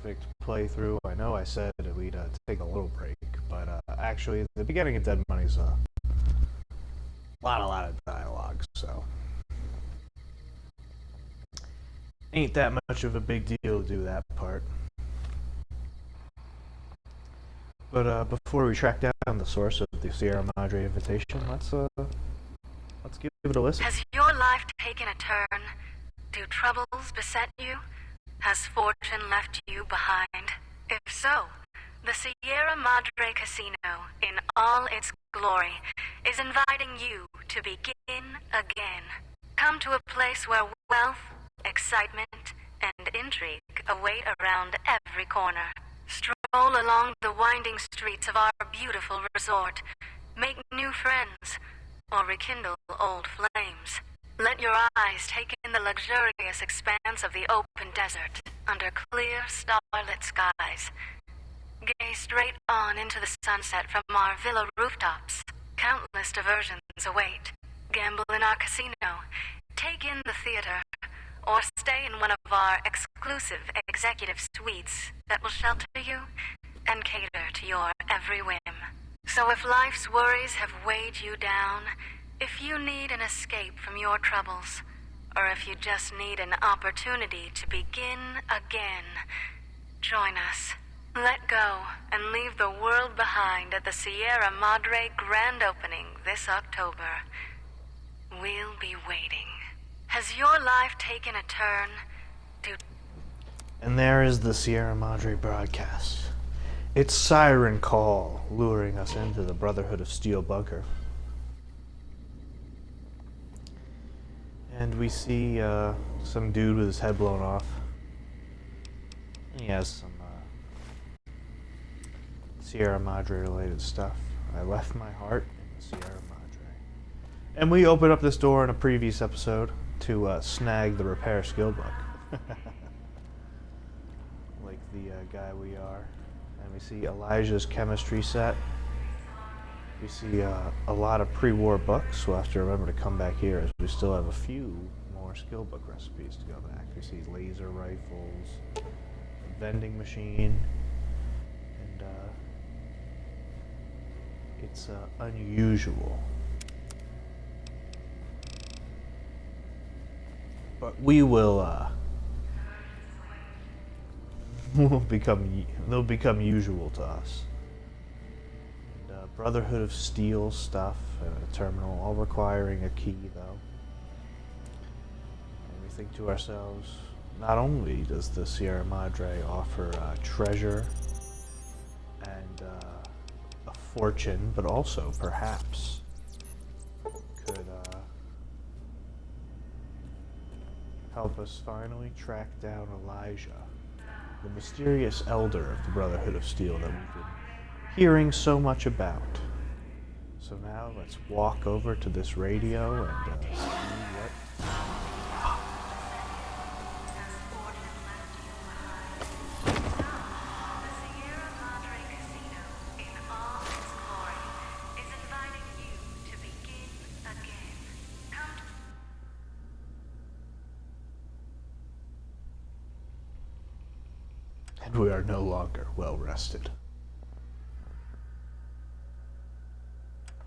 perfect playthrough. I know I said we'd take a little break, but actually the beginning of Dead Money's a lot of dialogue, so ain't that much of a big deal to do that part. But before we track down the source of the Sierra Madre invitation, let's give it a listen. Has your life taken a turn? Do troubles beset you? Has fortune left you behind? If so, the Sierra Madre Casino, in all its glory, is inviting you to begin again. Come to a place where wealth, excitement, and intrigue await around every corner. Stroll along the winding streets of our beautiful resort. Make new friends, or rekindle old flames. Let your eyes take in the luxurious expanse of the open desert under clear, starlit skies. Gaze straight on into the sunset from our villa rooftops. Countless diversions await. Gamble in our casino, take in the theater, or stay in one of our exclusive executive suites that will shelter you and cater to your every whim. So if life's worries have weighed you down, if you need an escape from your troubles, or if you just need an opportunity to begin again, join us. Let go and leave the world behind at the Sierra Madre grand opening this October. We'll be waiting. Has your life taken a turn? And there is the Sierra Madre broadcast. Its siren call luring us into the Brotherhood of Steel bunker. And we see some dude with his head blown off. He has some Sierra Madre related stuff. I left my heart in the Sierra Madre. And we open up this door in a previous episode to snag the repair skill book. Like the guy we are. And we see Elijah's chemistry set. We see a lot of pre-war books. We'll have to remember to come back here as we still have a few more skill book recipes to go back. We see laser rifles, a vending machine, and it's unusual. But we will they'll become usual to us. Brotherhood of Steel stuff, a terminal, all requiring a key, though. And we think to ourselves, not only does the Sierra Madre offer treasure and a fortune, but also, perhaps, could help us finally track down Elijah, the mysterious elder of the Brotherhood of Steel that we've been hearing so much about. So now let's walk over to this radio and see what... And we are no longer well rested.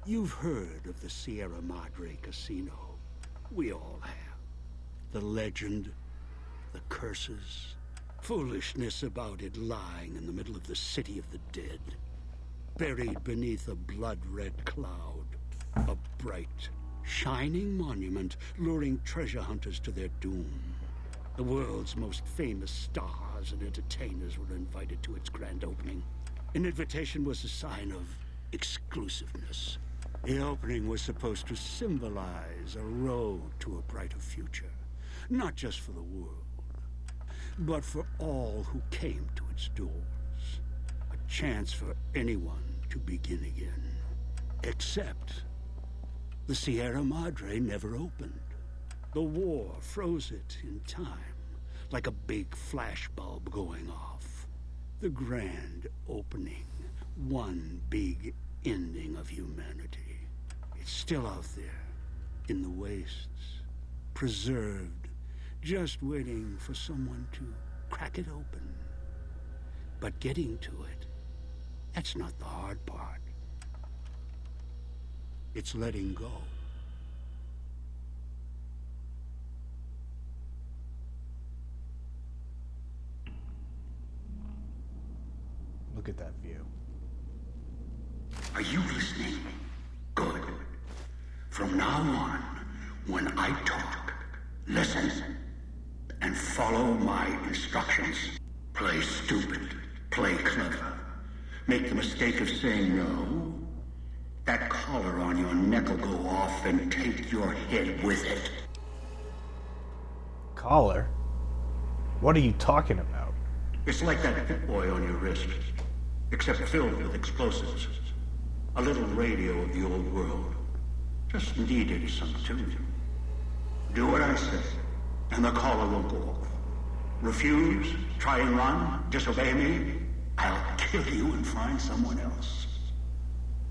You've heard of the Sierra Madre Casino. We all have. The legend, the curses, foolishness about it lying in the middle of the city of the dead. Buried beneath a blood-red cloud. A bright, shining monument luring treasure hunters to their doom. The world's most famous stars and entertainers were invited to its grand opening. An invitation was a sign of exclusiveness. The opening was supposed to symbolize a road to a brighter future, not just for the world, but for all who came to its doors. A chance for anyone to begin again. Except the Sierra Madre never opened. The war froze it in time, like a big flashbulb going off. The grand opening, one big ending of humanity. It's still out there, in the wastes, preserved, just waiting for someone to crack it open. But getting to it, that's not the hard part. It's letting go. Look at that view. Are you listening? Good. From now on, when I talk, listen and follow my instructions. Play stupid. Play clever. Make the mistake of saying no. That collar on your neck will go off and take your head with it. Collar? What are you talking about? It's like that Pip Boy on your wrist, except filled with explosives. A little radio of the old world. Just needed some tuning. Do what I say, and the collar will go off. Refuse, try and run, disobey me, I'll kill you and find someone else.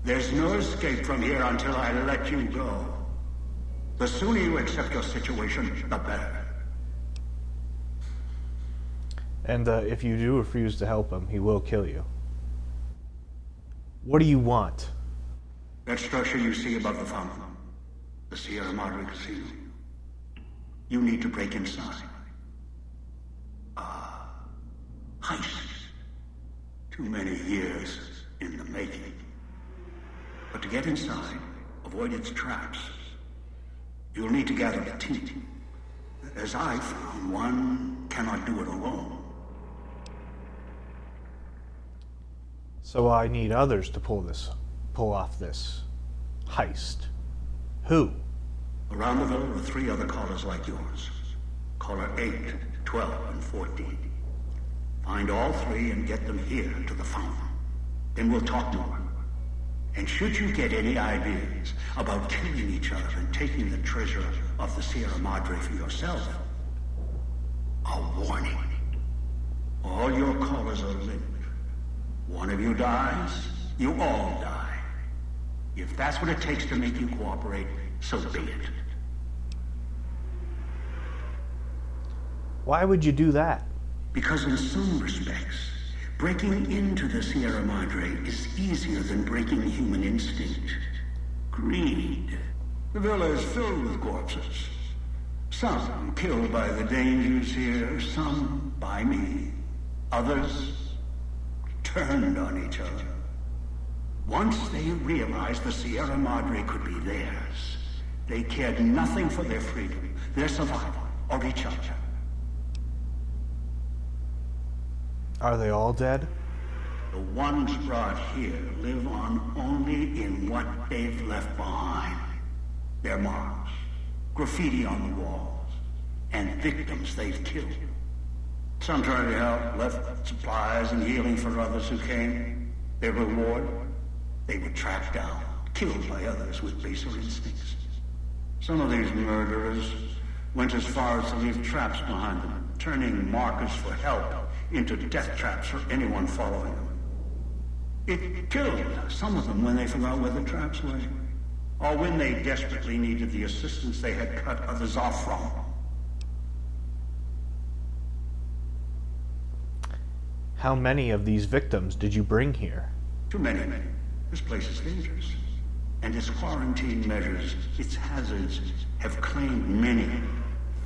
There's no escape from here until I let you go. The sooner you accept your situation, the better. And if you do refuse to help him, he will kill you. What do you want? That structure you see above the fountain, the Sierra Madre Casino. You need to break inside. Heist. Too many years in the making. But to get inside, avoid its traps, you'll need to gather a team. As I found, one cannot do it alone. So I need others to pull off this heist. Who? Around the villa are 3 other callers like yours. Caller 8, 12, and 14. Find all 3 and get them here to the fountain. Then we'll talk more. And should you get any ideas about killing each other and taking the treasure of the Sierra Madre for yourself, a warning. All your callers are linked. One of you dies, you all die. If that's what it takes to make you cooperate, so be it. Why would you do that? Because in some respects, breaking into the Sierra Madre is easier than breaking human instinct. Greed. The villa is filled with corpses. Some killed by the dangers here, some by me. Others turned on each other. Once they realized the Sierra Madre could be theirs, they cared nothing for their freedom, their survival, or each other. Are they all dead? The ones brought here live on only in what they've left behind. Their marks, graffiti on the walls, and victims they've killed. Some tried to help, left supplies and healing for others who came. Their reward? They were tracked down, killed by others with baser instincts. Some of these murderers went as far as to leave traps behind them, turning markers for help into death traps for anyone following them. It killed some of them when they forgot where the traps were, or when they desperately needed the assistance they had cut others off from. How many of these victims did you bring here? Too many. This place is dangerous. And its quarantine measures, its hazards, have claimed many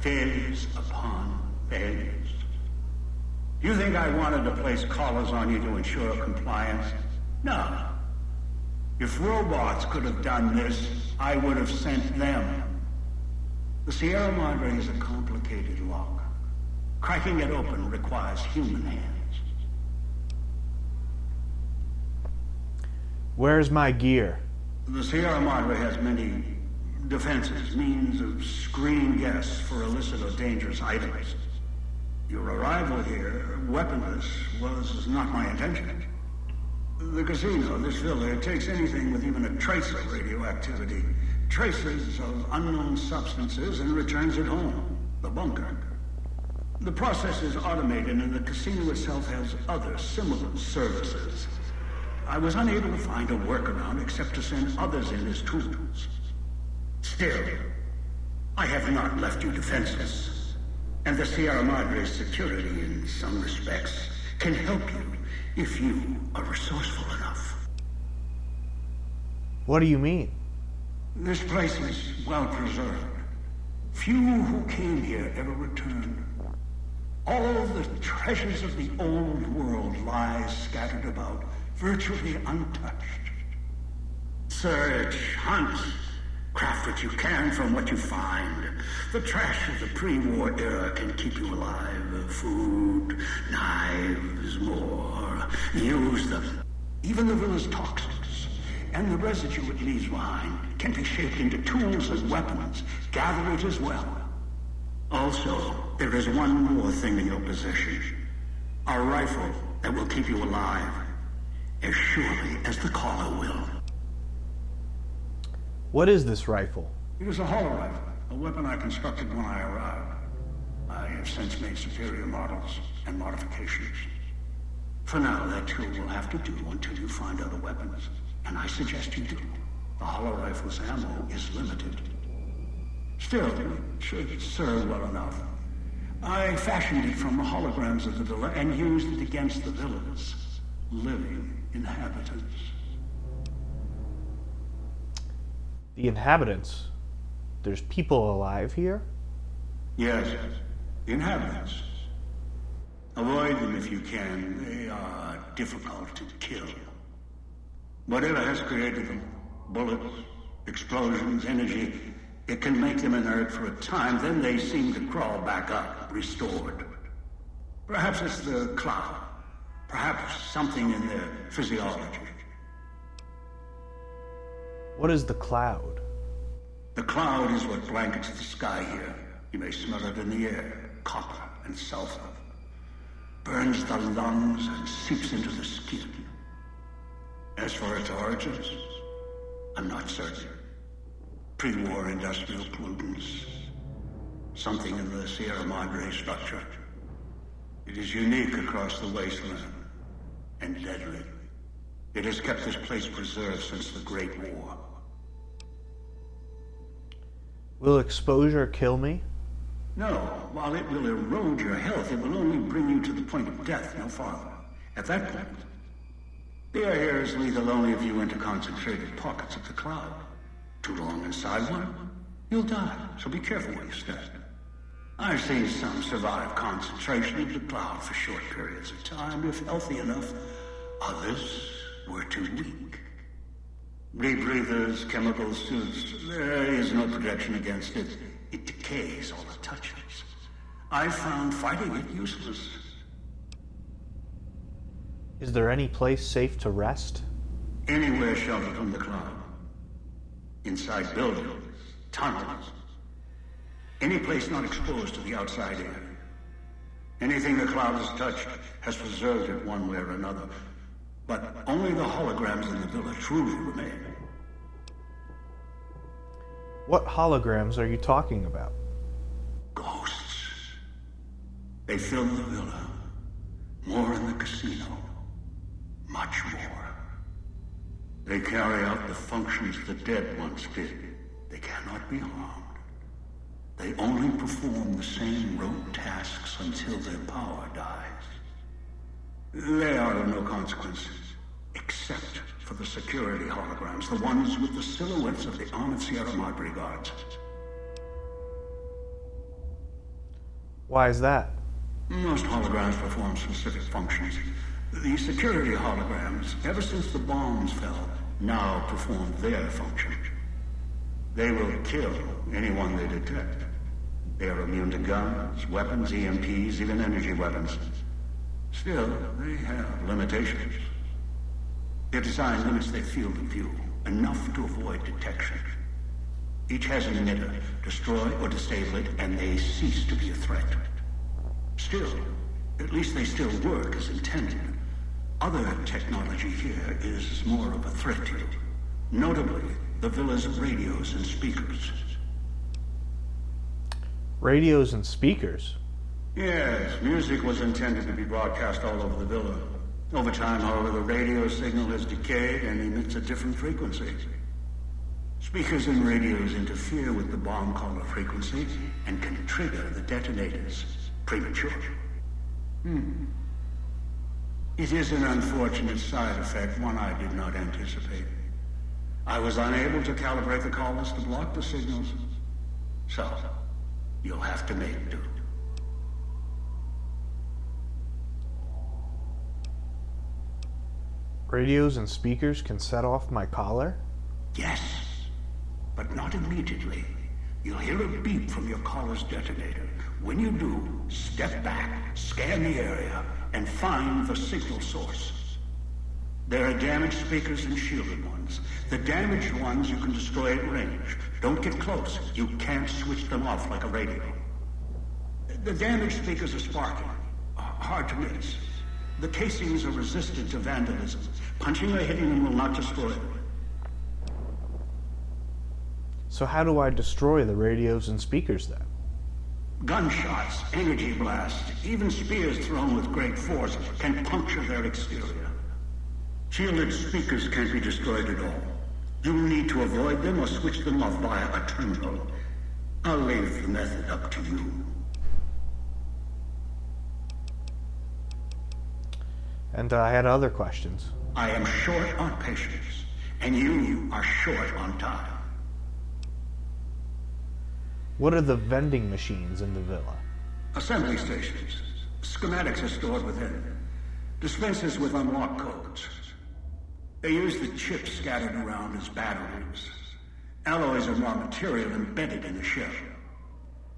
failures upon failures. You think I wanted to place collars on you to ensure compliance? No. If robots could have done this, I would have sent them. The Sierra Madre is a complicated lock. Cracking it open requires human hands. Where's my gear? The Sierra Madre has many defenses, means of screening guests for illicit or dangerous items. Your arrival here, weaponless, was not my intention. The casino, this villa, it takes anything with even a trace of radioactivity, traces of unknown substances, and returns it home, the bunker. The process is automated, and the casino itself has other similar services. I was unable to find a workaround except to send others in as tools. Still, I have not left you defenseless. And the Sierra Madre's security, in some respects, can help you if you are resourceful enough. What do you mean? This place is well preserved. Few who came here ever returned. All of the treasures of the old world lie scattered about, virtually untouched. Search, hunt, craft what you can from what you find. The trash of the pre-war era can keep you alive. Food, knives, more. Use them. Even the villa's toxins and the residue it leaves behind can be shaped into tools and weapons. Gather it as well. Also, there is one more thing in your possession. A rifle that will keep you alive, as surely as the caller will. What is this rifle? It is a hollow rifle, a weapon I constructed when I arrived. I have since made superior models and modifications. For now, that tool will have to do until you find other weapons. And I suggest you do. The hollow rifle's ammo is limited. Still, it should serve well enough. I fashioned it from the holograms of the villa and used it against the villa's living inhabitants. The inhabitants? There's people alive here? Yes, the inhabitants. Avoid them if you can. They are difficult to kill. Whatever has created them, bullets, explosions, energy, it can make them inert for a time, then they seem to crawl back up, restored. Perhaps it's the cloud. Perhaps something in their physiology. What is the cloud? The cloud is what blankets the sky here. You may smell it in the air. Copper and sulfur. Burns the lungs and seeps into the skin. As for its origins, I'm not certain. Pre-war industrial pollutants. Something in the Sierra Madre structure. It is unique across the wasteland. And deadly. It has kept this place preserved since the Great War. Will exposure kill me? No. While it will erode your health, it will only bring you to the point of death, no farther. At that point, the air is lethal only if you enter concentrated pockets of the cloud. Too long inside one, you'll die, so be careful where you step. I've seen some survive concentration of the cloud for short periods of time, if healthy enough. Others were too weak. Rebreathers, chemical suits, there is no protection against it. It decays all it touches. I've found fighting it useless. Is there any place safe to rest? Anywhere sheltered from the cloud. Inside buildings, tunnels. Any place not exposed to the outside air. Anything the cloud has touched has preserved it one way or another. But only the holograms in the villa truly remain. What holograms are you talking about? Ghosts. They fill the villa. More in the casino. Much more. They carry out the functions the dead once did. They cannot be harmed. They only perform the same rote tasks until their power dies. They are of no consequence, except for the security holograms, the ones with the silhouettes of the armored Sierra Madre guards. Why is that? Most holograms perform specific functions. The security holograms, ever since the bombs fell, now perform their function. They will kill anyone they detect. They are immune to guns, weapons, EMPs, even energy weapons. Still, they have limitations. Their design limits their field of view, enough to avoid detection. Each has an emitter. Destroy or disable it, and they cease to be a threat. Still, at least they still work as intended. Other technology here is more of a threat to you. Notably, the villa's radios and speakers. Radios and speakers? Yes, music was intended to be broadcast all over the villa. Over time, however, the radio signal has decayed and emits a different frequency. Speakers and radios interfere with the bomb caller frequency and can trigger the detonators premature. It is an unfortunate side effect, one I did not anticipate. I was unable to calibrate the collars to block the signals. So, you'll have to make do. Radios and speakers can set off my collar? Yes, but not immediately. You'll hear a beep from your collar's detonator. When you do, step back, scan the area, and find the signal source. There are damaged speakers and shielded ones. The damaged ones you can destroy at range. Don't get close. You can't switch them off like a radio. The damaged speakers are sparking. Hard to miss. The casings are resistant to vandalism. Punching or hitting them will not destroy them. So how do I destroy the radios and speakers then? Gunshots, energy blasts, even spears thrown with great force can puncture their exterior. Shielded speakers can't be destroyed at all. You'll need to avoid them or switch them off via a terminal. I'll leave the method up to you. And I had other questions. I am short on patience, and you are short on time. What are the vending machines in the villa? Assembly stations. Schematics are stored within. Dispensers with unlock codes. They use the chips scattered around as batteries. Alloys of raw material embedded in the shell.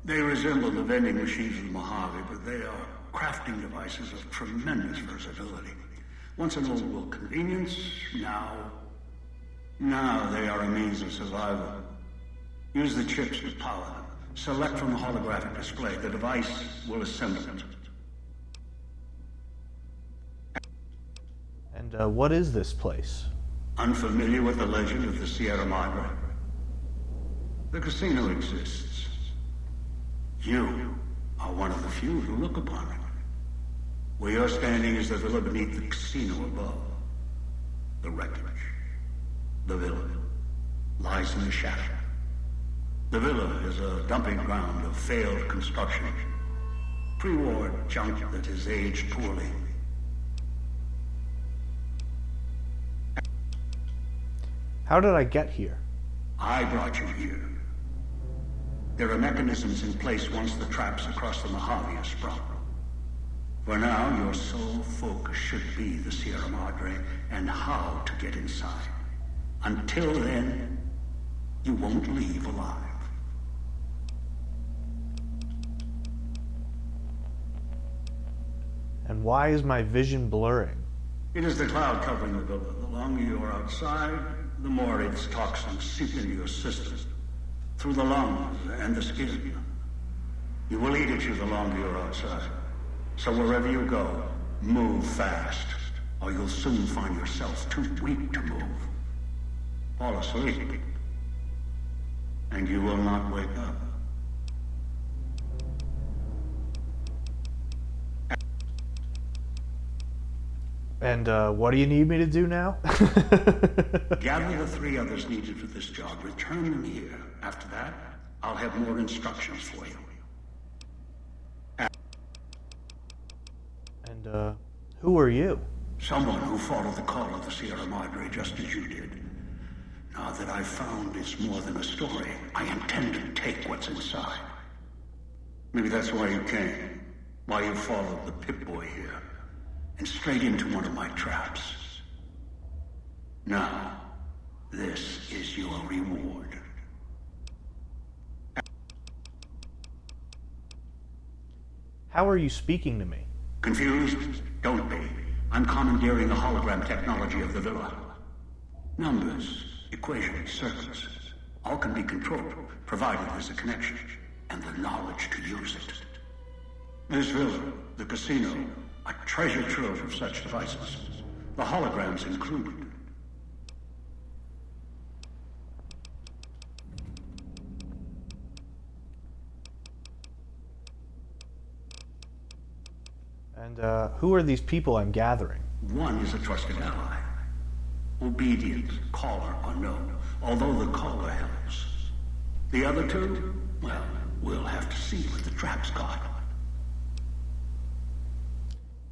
They resemble the vending machines of the Mojave, but they are crafting devices of tremendous versatility. Once an old world convenience, now they are a means of survival. Use the chips to power them. Select from the holographic display. The device will assemble it. And what is this place? Unfamiliar with the legend of the Sierra Madre? The casino exists. You are one of the few who look upon it. Where you're standing is the villa beneath the casino above. The wreckage. The villa lies in the shadow. The villa is a dumping ground of failed construction. Pre-war junk that has aged poorly. How did I get here? I brought you here. There are mechanisms in place once the traps across the Mojave are sprung. For now, your sole focus should be the Sierra Madre and how to get inside. Until then, you won't leave alive. And why is my vision blurring? It is the cloud covering the villa. The longer you are outside, the more its toxins seep into your system. Through the lungs and the skin. You will eat at you the longer you're outside. So wherever you go, move fast, or you'll soon find yourself too weak to move. Fall asleep, and you will not wake up. And what do you need me to do now? Gather the 3 others needed for this job. Return them here. After that, I'll have more instructions for you. And who are you? Someone who followed the call of the Sierra Madre just as you did. Now that I've found it's more than a story, I intend to take what's inside. Maybe that's why you came. Why you followed the Pip-Boy here. And straight into one of my traps. Now, this is your reward. How are you speaking to me? Confused? Don't be. I'm commandeering the hologram technology of the villa. Numbers, equations, circuits, all can be controlled, provided there's a connection, and the knowledge to use it. This villa, the casino, a treasure trove of such devices. The holograms included. And who are these people I'm gathering? One is a trusted ally. Obedient, caller unknown, although the caller helps. The other 2, well, we'll have to see what the trap's got.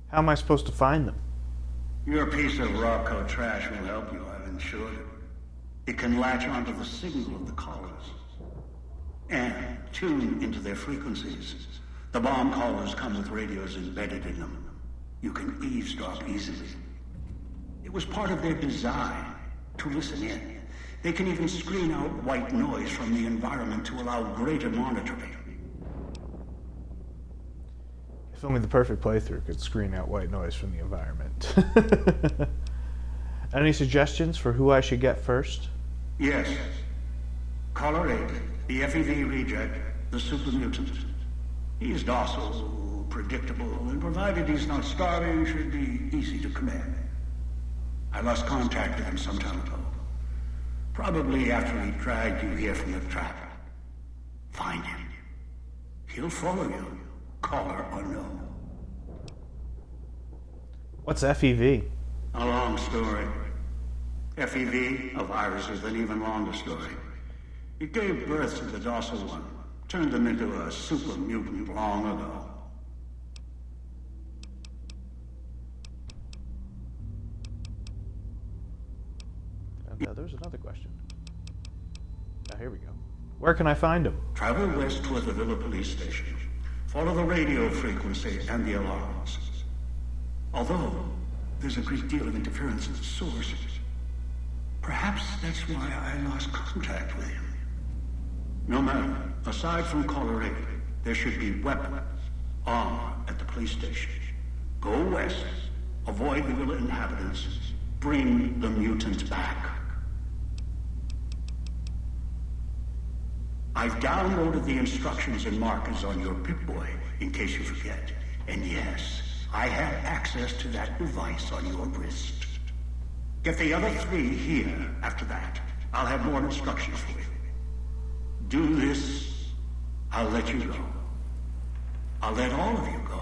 How am I supposed to find them? Your piece of Rocco trash will help you, I've insured it. It can latch onto the signal of the callers and tune into their frequencies. The bomb callers come with radios embedded in them. You can eavesdrop easily. It was part of their design to listen in. They can even screen out white noise from the environment to allow greater monitoring. If only the perfect playthrough could screen out white noise from the environment. Any suggestions for who I should get first? Yes. Caller 8, the FEV reject, the super mutant. He's docile, predictable, and provided he's not starving, should be easy to command. I lost contact with him some time ago. Probably after he dragged you here from the trap. Find him. He'll follow you, caller or no. What's FEV? A long story. FEV, a virus, is an even longer story. It gave birth to the docile one, turned them into a super mutant long ago. And there's another question. Here we go. Where can I find him? Travel west toward the Villa police station. Follow the radio frequency and the alarms. Although, there's a great deal of interference at the source. Perhaps that's why I lost contact with him. No matter. Aside from caller 8, there should be weapons, armor at the police station. Go west, avoid the Villa inhabitants, bring the mutants back. I've downloaded the instructions and markers on your Pip-Boy, in case you forget. And yes, I have access to that device on your wrist. Get the other 3 here after that. I'll have more instructions for you. Do this, I'll let you go. I'll let all of you go.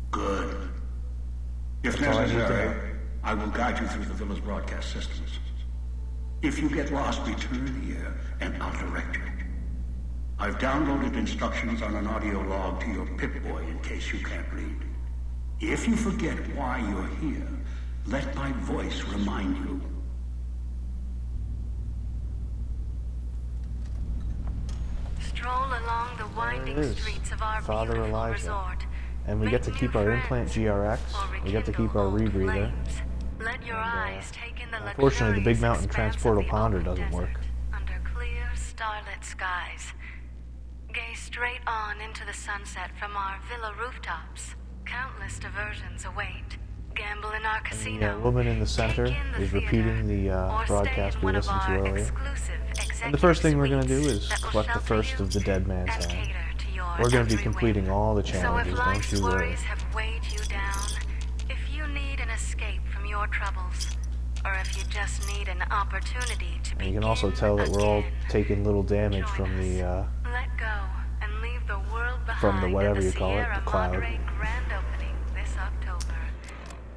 Good. If That's all I need to necessary, know. I will guide you through the Villa's broadcast systems. If you get lost, return here, and I'll direct you. I've downloaded instructions on an audio log to your Pip-Boy in case you can't read. If you forget why you're here, let my voice remind you. Stroll along the winding is. streets of our Father beautiful Elijah. resort. And we get to Make keep new our implant friends, GRX. or We get to keep our rekindle old rebreather. flames. Let your eyes take in the Unfortunately, the Big luxurious Mountain expanse of Transportal the Ponder open doesn't desert work. Under clear, starlit skies. Gaze straight on into the sunset from our villa rooftops. Countless diversions await. Gamble in our casino. The woman in the center Take in the is theater, repeating the or stay broadcast in we one of listened to our earlier. exclusive And the first thing we're going to do executive is suites that will collect the shelter first you of the dead man's and hand. cater to your We're going to be every completing whim. all the So challenges, if don't life's you worry. worries have weighed you down, if you need an escape from your troubles, or if you just need an opportunity to And begin you can also tell that we're all again, taking little damage join from the us. Let go and leave the world behind from the whatever at you call it, Sierra the cloud. Madre grand opening this October.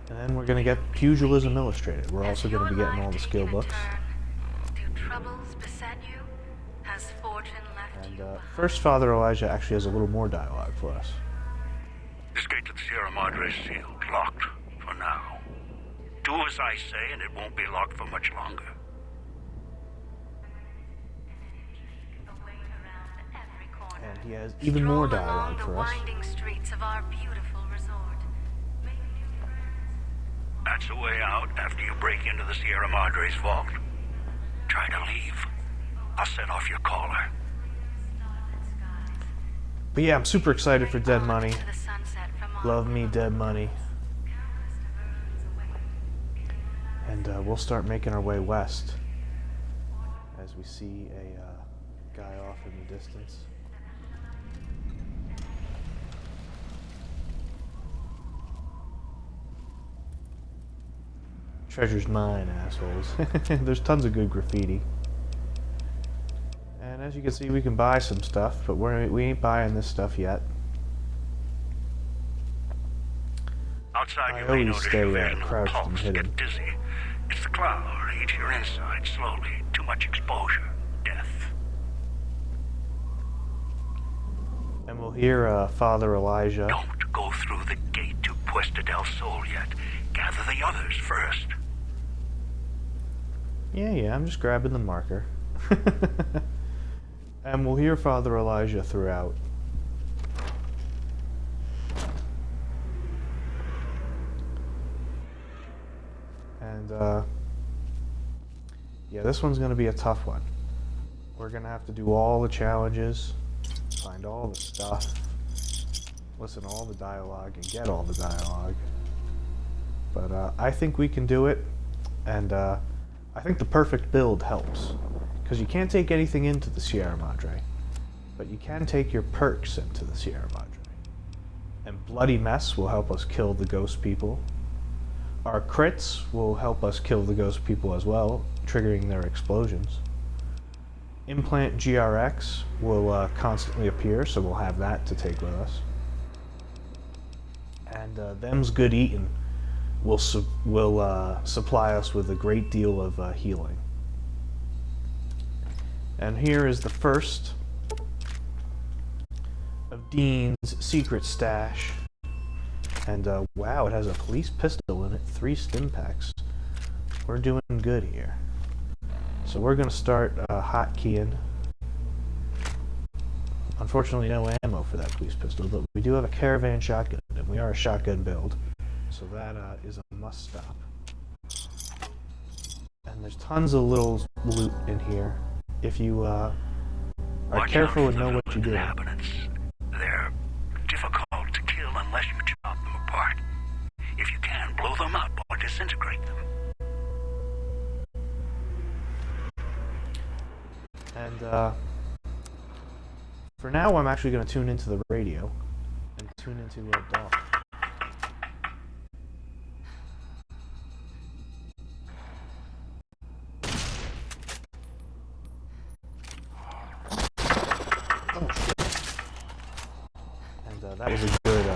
And then we're going to get Pugilism Illustrated. We're also going to be getting all the skill books. Do troubles beset you? Has fortune left And you first, Father Elijah actually has a little more dialogue for us. This gate to the Sierra Madre is sealed, locked, for now. Do as I say, and it won't be locked for much longer. And he has even more dialogue for us. Winding streets of our beautiful resort. Make new friends. That's the way out after you break into the Sierra Madre's vault. Try to leave. I'll set off your caller. But yeah, I'm super excited for Dead Money. To the sunset from our Love me, Dead Money. countless diversions await. And we'll start making our way west as we see a guy off in the distance. Treasure's mine, assholes. There's tons of good graffiti. And as you can see, we can buy some stuff, but we ain't buying this stuff yet. Outside, I you may always notice stay, your vision will crouched and pulse, hidden. get dizzy. It's the cloud eat your inside slowly. Too much exposure. Death. And we'll hear Father Elijah. Don't go through the gate to Puesta del Sol yet. Gather the others first. Yeah, I'm just grabbing the marker. And we'll hear Father Elijah throughout. And, yeah, this one's going to be a tough one. We're going to have to do all the challenges, find all the stuff, listen to all the dialogue, and get all the dialogue. But I think we can do it, and I think the perfect build helps. Because you can't take anything into the Sierra Madre, but you can take your perks into the Sierra Madre. And Bloody Mess will help us kill the ghost people. Our crits will help us kill the ghost people as well, triggering their explosions. Implant GRX will constantly appear, so we'll have that to take with us. And Them's Good Eatin' will supply us with a great deal of healing. And here is the first of Dean's secret stash. And wow, it has a police pistol in it, 3 stim packs. We're doing good here. So we're going to start hotkeying. Unfortunately, no ammo for that police pistol, but we do have a caravan shotgun, and we are a shotgun build. So that is a must stop. And there's tons of little loot in here. If you are careful and know what you're doing. They're difficult to kill unless you chop them apart. If you can, blow them up or disintegrate them. And for now, I'm actually going to tune into the radio and tune into Dog. Oh shit! And that was a good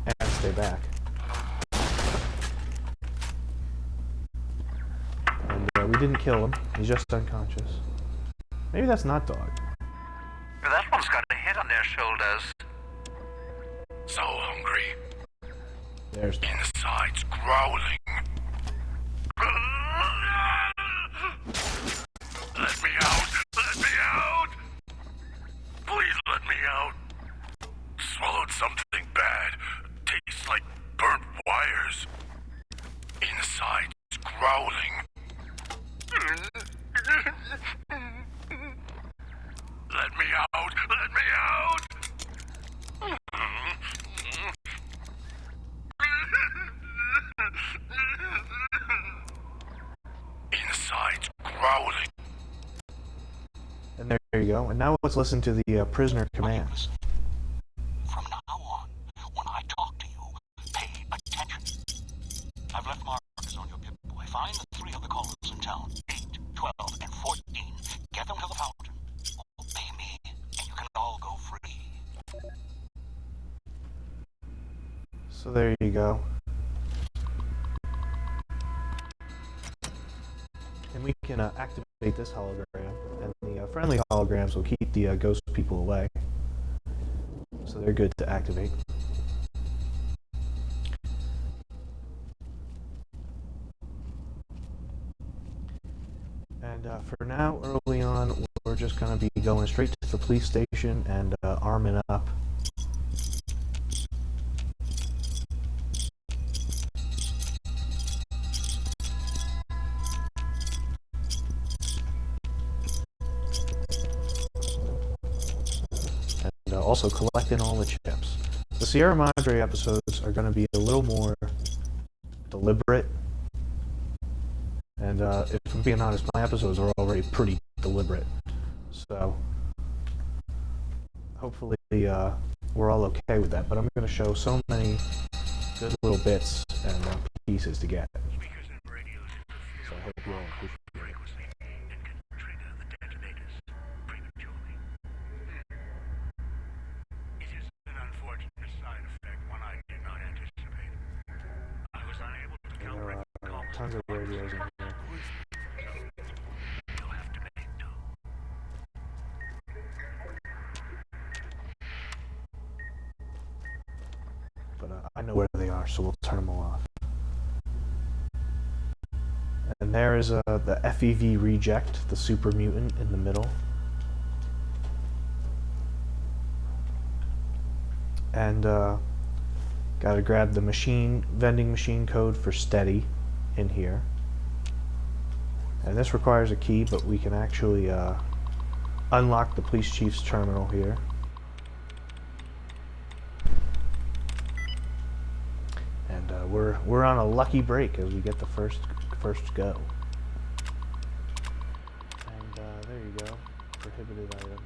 and stay back. And we didn't kill him. He's just unconscious. Maybe that's not Dog. That one's got a head on their shoulders. So hungry. There's Dog. Insides growling. Let me out! Let me out! Please let me out! Swallowed something bad. Tastes like burnt wires. Insides growling. Let me out! Let me out! Insides growling. And there you go. And now let's listen to the prisoner commands. From now on, when I talk to you, pay attention. I've left markers on your Pip-Boy. Find the 3 other callers in town, 8, 12, and 14. Get them to the fountain. Obey me, and you can all go free. So there you go. And we can activate this hologram, and the friendly holograms will keep the ghost people away. So they're good to activate. And for now, early on, we're just going to be going straight to the police station and arming up. And also collecting all the chips. The Sierra Madre episodes are going to be a little more deliberate. And if I'm being honest, my episodes are already pretty deliberate. So hopefully we're all okay with that. But I'm going to show so many good little bits and pieces to get. So I hope you all appreciate it. Tons of radios in here. But I know where they are. are, so we'll turn them all off. And there is the FEV reject, the super mutant in the middle. And gotta grab the vending machine code for steady in here. And this requires a key, but we can actually unlock the police chief's terminal here. And we're on a lucky break as we get the first go. And there you go, prohibited items.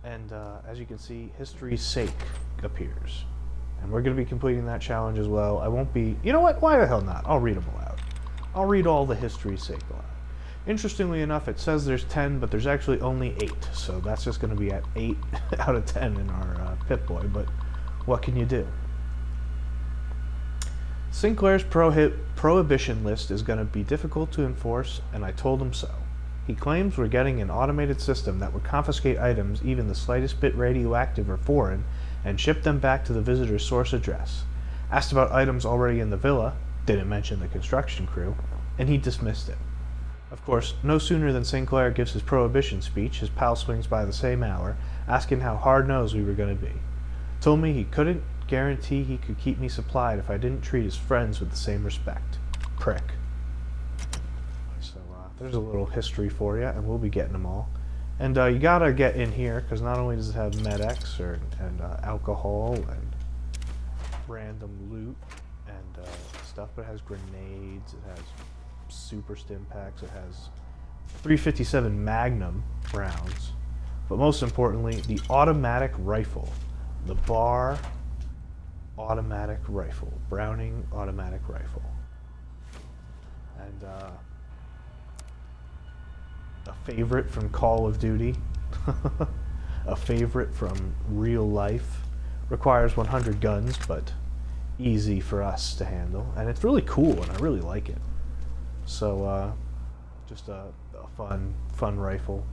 And as you can see, History's Sake appears. And we're going to be completing that challenge as well. I won't be... You know what? Why the hell not? I'll read them aloud. I'll read all the History's Sake aloud. Interestingly enough, it says there's 10, but there's actually only 8. So that's just going to be at 8 out of 10 in our Pip-Boy. But what can you do? Sinclair's prohibition list is going to be difficult to enforce, and I told him so. He claims we're getting an automated system that would confiscate items even the slightest bit radioactive or foreign and ship them back to the visitor's source address. Asked about items already in the villa, didn't mention the construction crew, and he dismissed it. Of course, no sooner than Sinclair gives his prohibition speech, his pal swings by the same hour, asking how hard-nosed we were going to be. Told me he couldn't guarantee he could keep me supplied if I didn't treat his friends with the same respect. Prick. So there's a little history for you, and we'll be getting them all. And you gotta get in here, because not only does it have Med-X and alcohol and random loot and stuff, but it has grenades, it has super stim packs, it has 357 Magnum rounds, but most importantly, the automatic rifle, the Bar automatic rifle, Browning automatic rifle. And a favorite from Call of Duty, a favorite from real life, requires 100 guns, but easy for us to handle, and it's really cool, and I really like it. So just a fun rifle.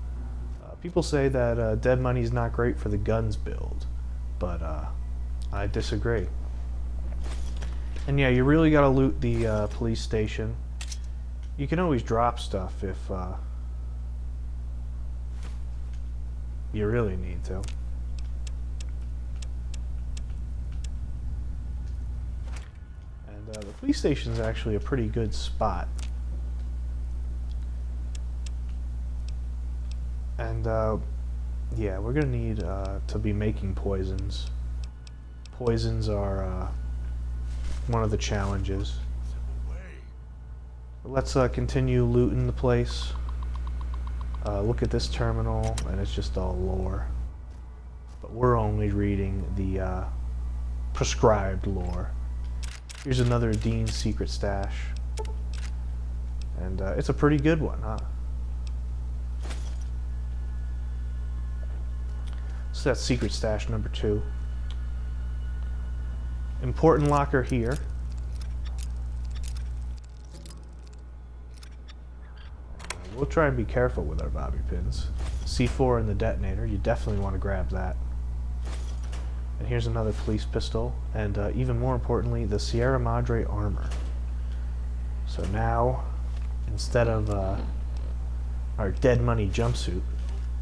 People say that Dead Money's not great for the guns build, but I disagree. And yeah, you really gotta loot the police station. You can always drop stuff if you really need to. And the police station is actually a pretty good spot. And yeah, we're gonna need to be making poisons. Poisons are one of the challenges. But let's continue looting the place. Look at this terminal, and it's just all lore. But we're only reading the prescribed lore. Here's another Dean's secret stash. And it's a pretty good one, huh? So that's secret stash number 2. Important locker here. We'll try and be careful with our bobby pins. C4 in the detonator, you definitely want to grab that. And here's another police pistol, and even more importantly, the Sierra Madre armor. So now, instead of our Dead Money jumpsuit,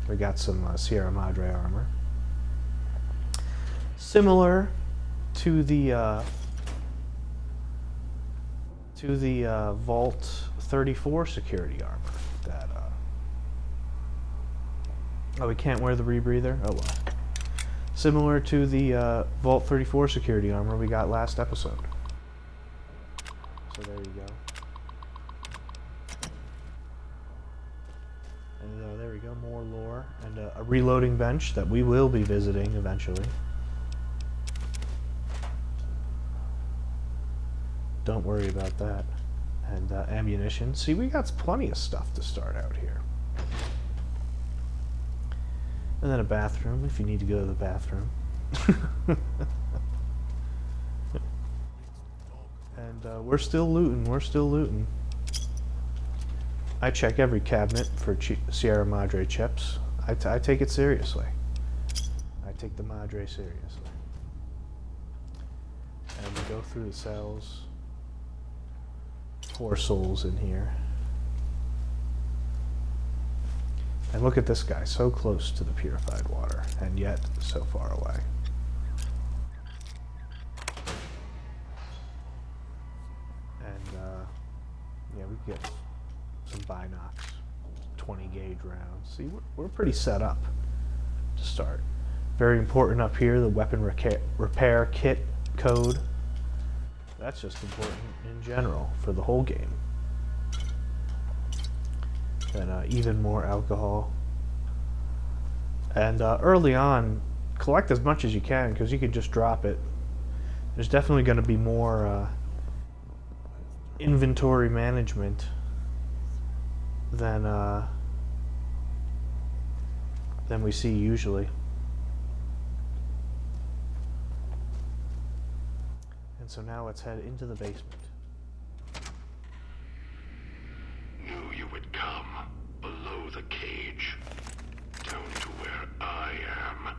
we got some Sierra Madre armor. Similar to the Vault 34 security armor. That oh, we can't wear the rebreather? Oh well. Similar to the Vault 34 security armor we got last episode. So there you go. And there we go, more lore. And a reloading bench that we will be visiting eventually. Don't worry about that. And ammunition. See, we got plenty of stuff to start out here. And then a bathroom, if you need to go to the bathroom. And we're still looting, I check every cabinet for Sierra Madre chips. I take it seriously. I take the Madre seriously. And we go through the cells. Poor souls in here. And look at this guy, so close to the purified water, and yet so far away. And yeah, we get some binocs, 20 gauge rounds. See, we're pretty set up to start. Very important up here, the weapon repair kit code. That's just important in general for the whole game. And even more alcohol. And early on, collect as much as you can, because you can just drop it. There's definitely going to be more inventory management than we see usually. And so now let's head into the basement. Knew you would come below the cage, down to where I am.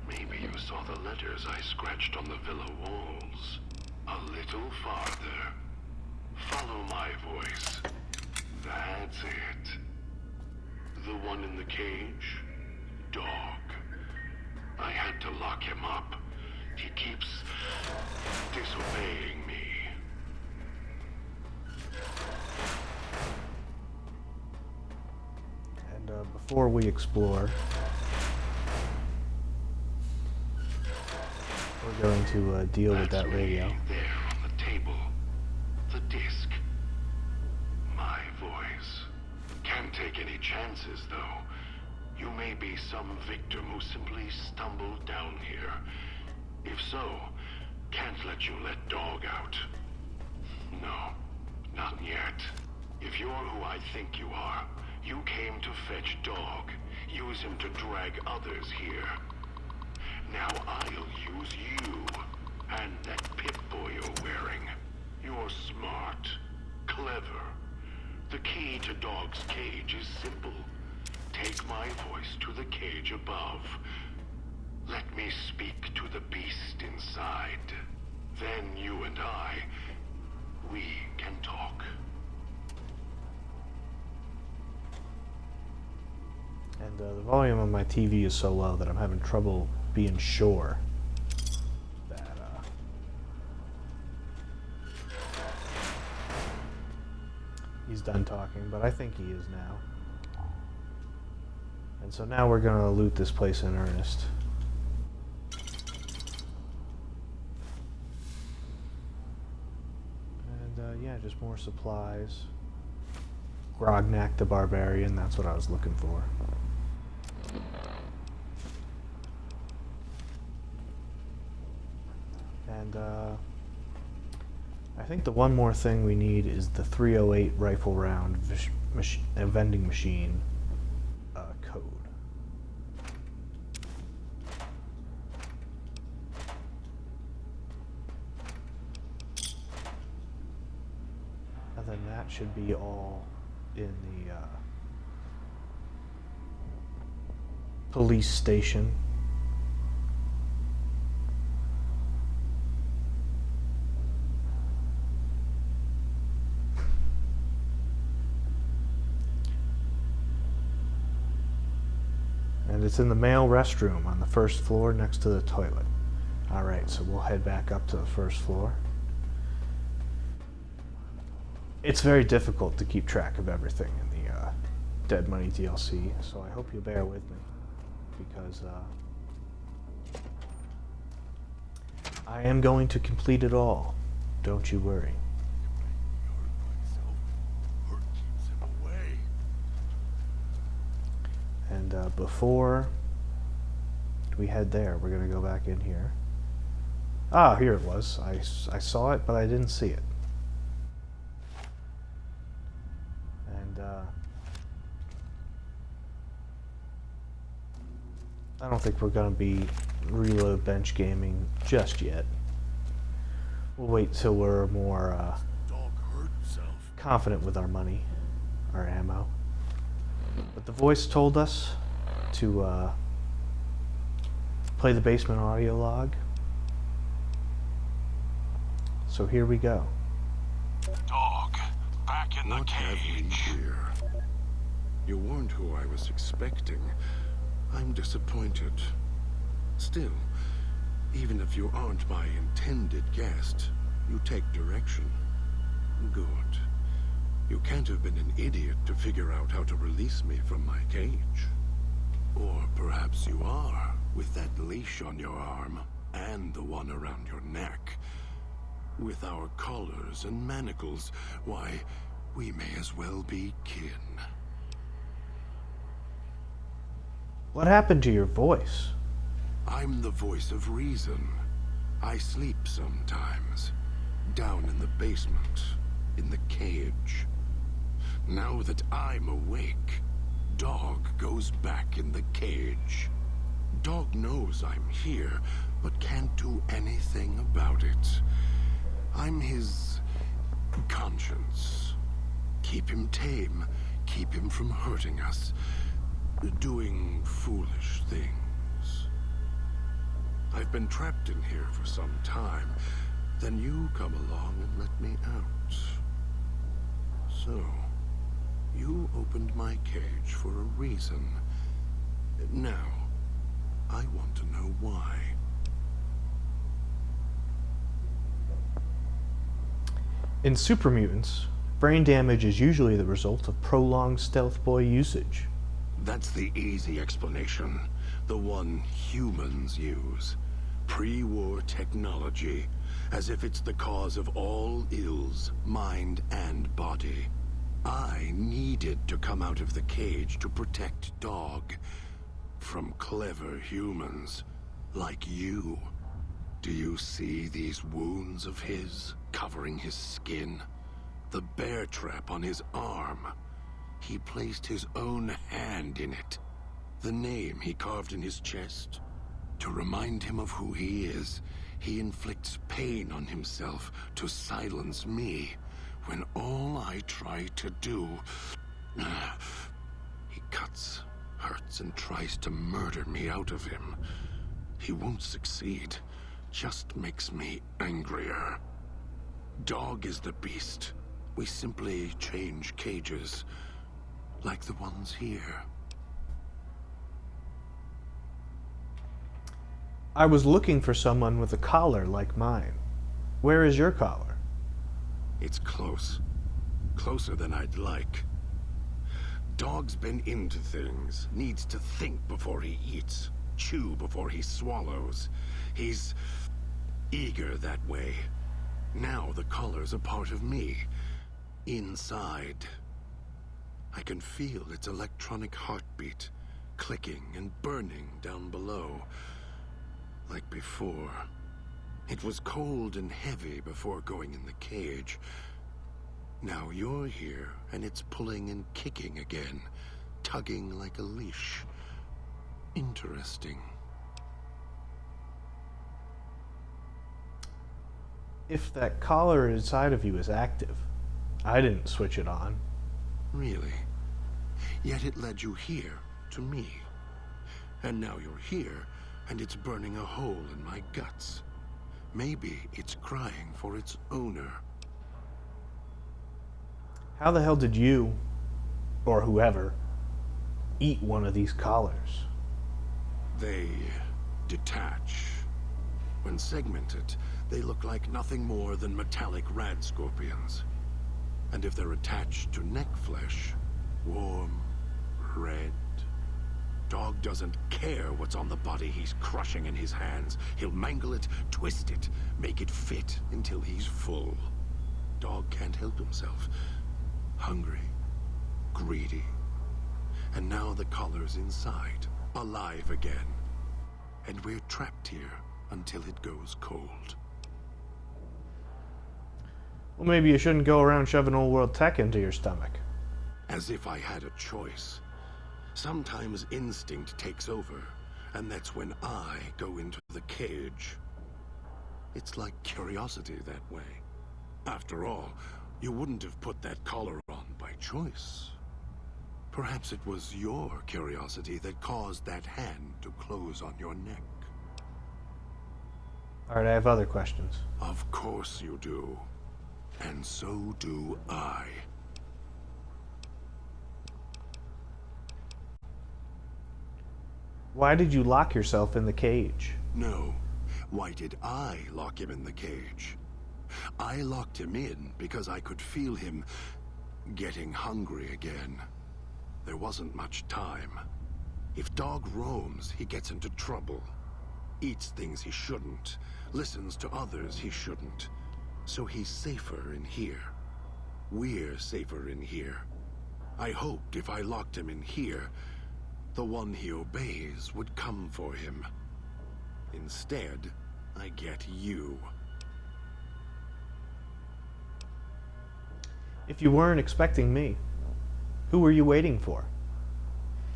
Maybe you saw the letters I scratched on the villa walls. A little farther. Follow my voice. That's it. The one in the cage? Dog. I had to lock him up. He keeps disobeying me. And before we explore, we're going to deal with that radio. There on the table. The disc. My voice. Can't take any chances, though. You may be some victim who simply stumbled down here. If so, can't let you let Dog out. No, not yet. If you're who I think you are, you came to fetch Dog. Use him to drag others here. Now I'll use you and that Pip-Boy you're wearing. You're smart, clever. The key to Dog's cage is simple. Take my voice to the cage above. Let me speak to the beast inside. Then you and we can talk. And the volume on my TV is so low that I'm having trouble being sure that he's done talking, but I think he is now. And so now we're gonna loot this place in earnest. And yeah, just more supplies. Grognak the Barbarian, that's what I was looking for. And I think the one more thing we need is the 308 rifle round vending machine code. And then that should be all in the police station. And it's in the male restroom on the first floor next to the toilet. Alright, so we'll head back up to the first floor. It's very difficult to keep track of everything in the Dead Money DLC, so I hope you'll bear with me, because I am going to complete it all. Don't you worry. And before we head there, we're going to go back in here. Ah, here it was. I saw it, but I didn't see it. And I don't think we're going to be reload bench gaming just yet. We'll wait till we're more confident with our money, our ammo. But the voice told us to play the basement audio log. So here we go. Dog, back in the What have we cage. here? You weren't who I was expecting. I'm disappointed. Still, even if you aren't my intended guest, you take direction. Good. You can't have been an idiot to figure out how to release me from my cage. Or perhaps you are, with that leash on your arm, and the one around your neck. With our collars and manacles, why, we may as well be kin. What happened to your voice? I'm the voice of reason. I sleep sometimes. Down in the basement. In the cage. Now that I'm awake, Dog goes back in the cage. Dog knows I'm here, but can't do anything about it. I'm his conscience. Keep him tame. Keep him from hurting us. Doing foolish things. I've been trapped in here for some time. Then you come along and let me out. So, you opened my cage for a reason. Now, I want to know why. In super mutants, brain damage is usually the result of prolonged stealth boy usage. That's the easy explanation. The one humans use. Pre-war technology. As if it's the cause of all ills, mind and body. I needed to come out of the cage to protect Dog. From clever humans. Like you. Do you see these wounds of his, covering his skin? The bear trap on his arm. He placed his own hand in it. The name he carved in his chest. To remind him of who he is, he inflicts pain on himself to silence me, when all I try to do... He cuts, hurts, and tries to murder me out of him. He won't succeed, just makes me angrier. Dog is the beast. We simply change cages. Like the ones here. I was looking for someone with a collar like mine. Where is your collar? It's close. Closer than I'd like. Dog's been into things. Needs to think before he eats. Chew before he swallows. He's eager that way. Now the collar's a part of me. Inside. I can feel its electronic heartbeat, clicking and burning down below. Like before. It was cold and heavy before going in the cage. Now you're here, and it's pulling and kicking again, tugging like a leash. Interesting. If that collar inside of you is active, I didn't switch it on. Really? Yet it led you here, to me. And now you're here, and it's burning a hole in my guts. Maybe it's crying for its owner. How the hell did you, or whoever, eat one of these collars? They detach. When segmented, they look like nothing more than metallic rad scorpions. And if they're attached to neck flesh, warm, red. Dog doesn't care what's on the body he's crushing in his hands. He'll mangle it, twist it, make it fit until he's full. Dog can't help himself. Hungry, greedy. And now the collar's inside, alive again. And we're trapped here until it goes cold. Well, maybe you shouldn't go around shoving old world tech into your stomach. As if I had a choice. Sometimes instinct takes over, and that's when I go into the cage. It's like curiosity that way. After all, you wouldn't have put that collar on by choice. Perhaps it was your curiosity that caused that hand to close on your neck. All right, I have other questions. Of course you do. And so do I. Why did you lock yourself in the cage? No. Why did I lock him in the cage? I locked him in because I could feel him getting hungry again. There wasn't much time. If Dog roams, he gets into trouble. Eats things he shouldn't. Listens to others he shouldn't. So he's safer in here. We're safer in here. I hoped if I locked him in here, the one he obeys would come for him. Instead, I get you. If you weren't expecting me, who were you waiting for?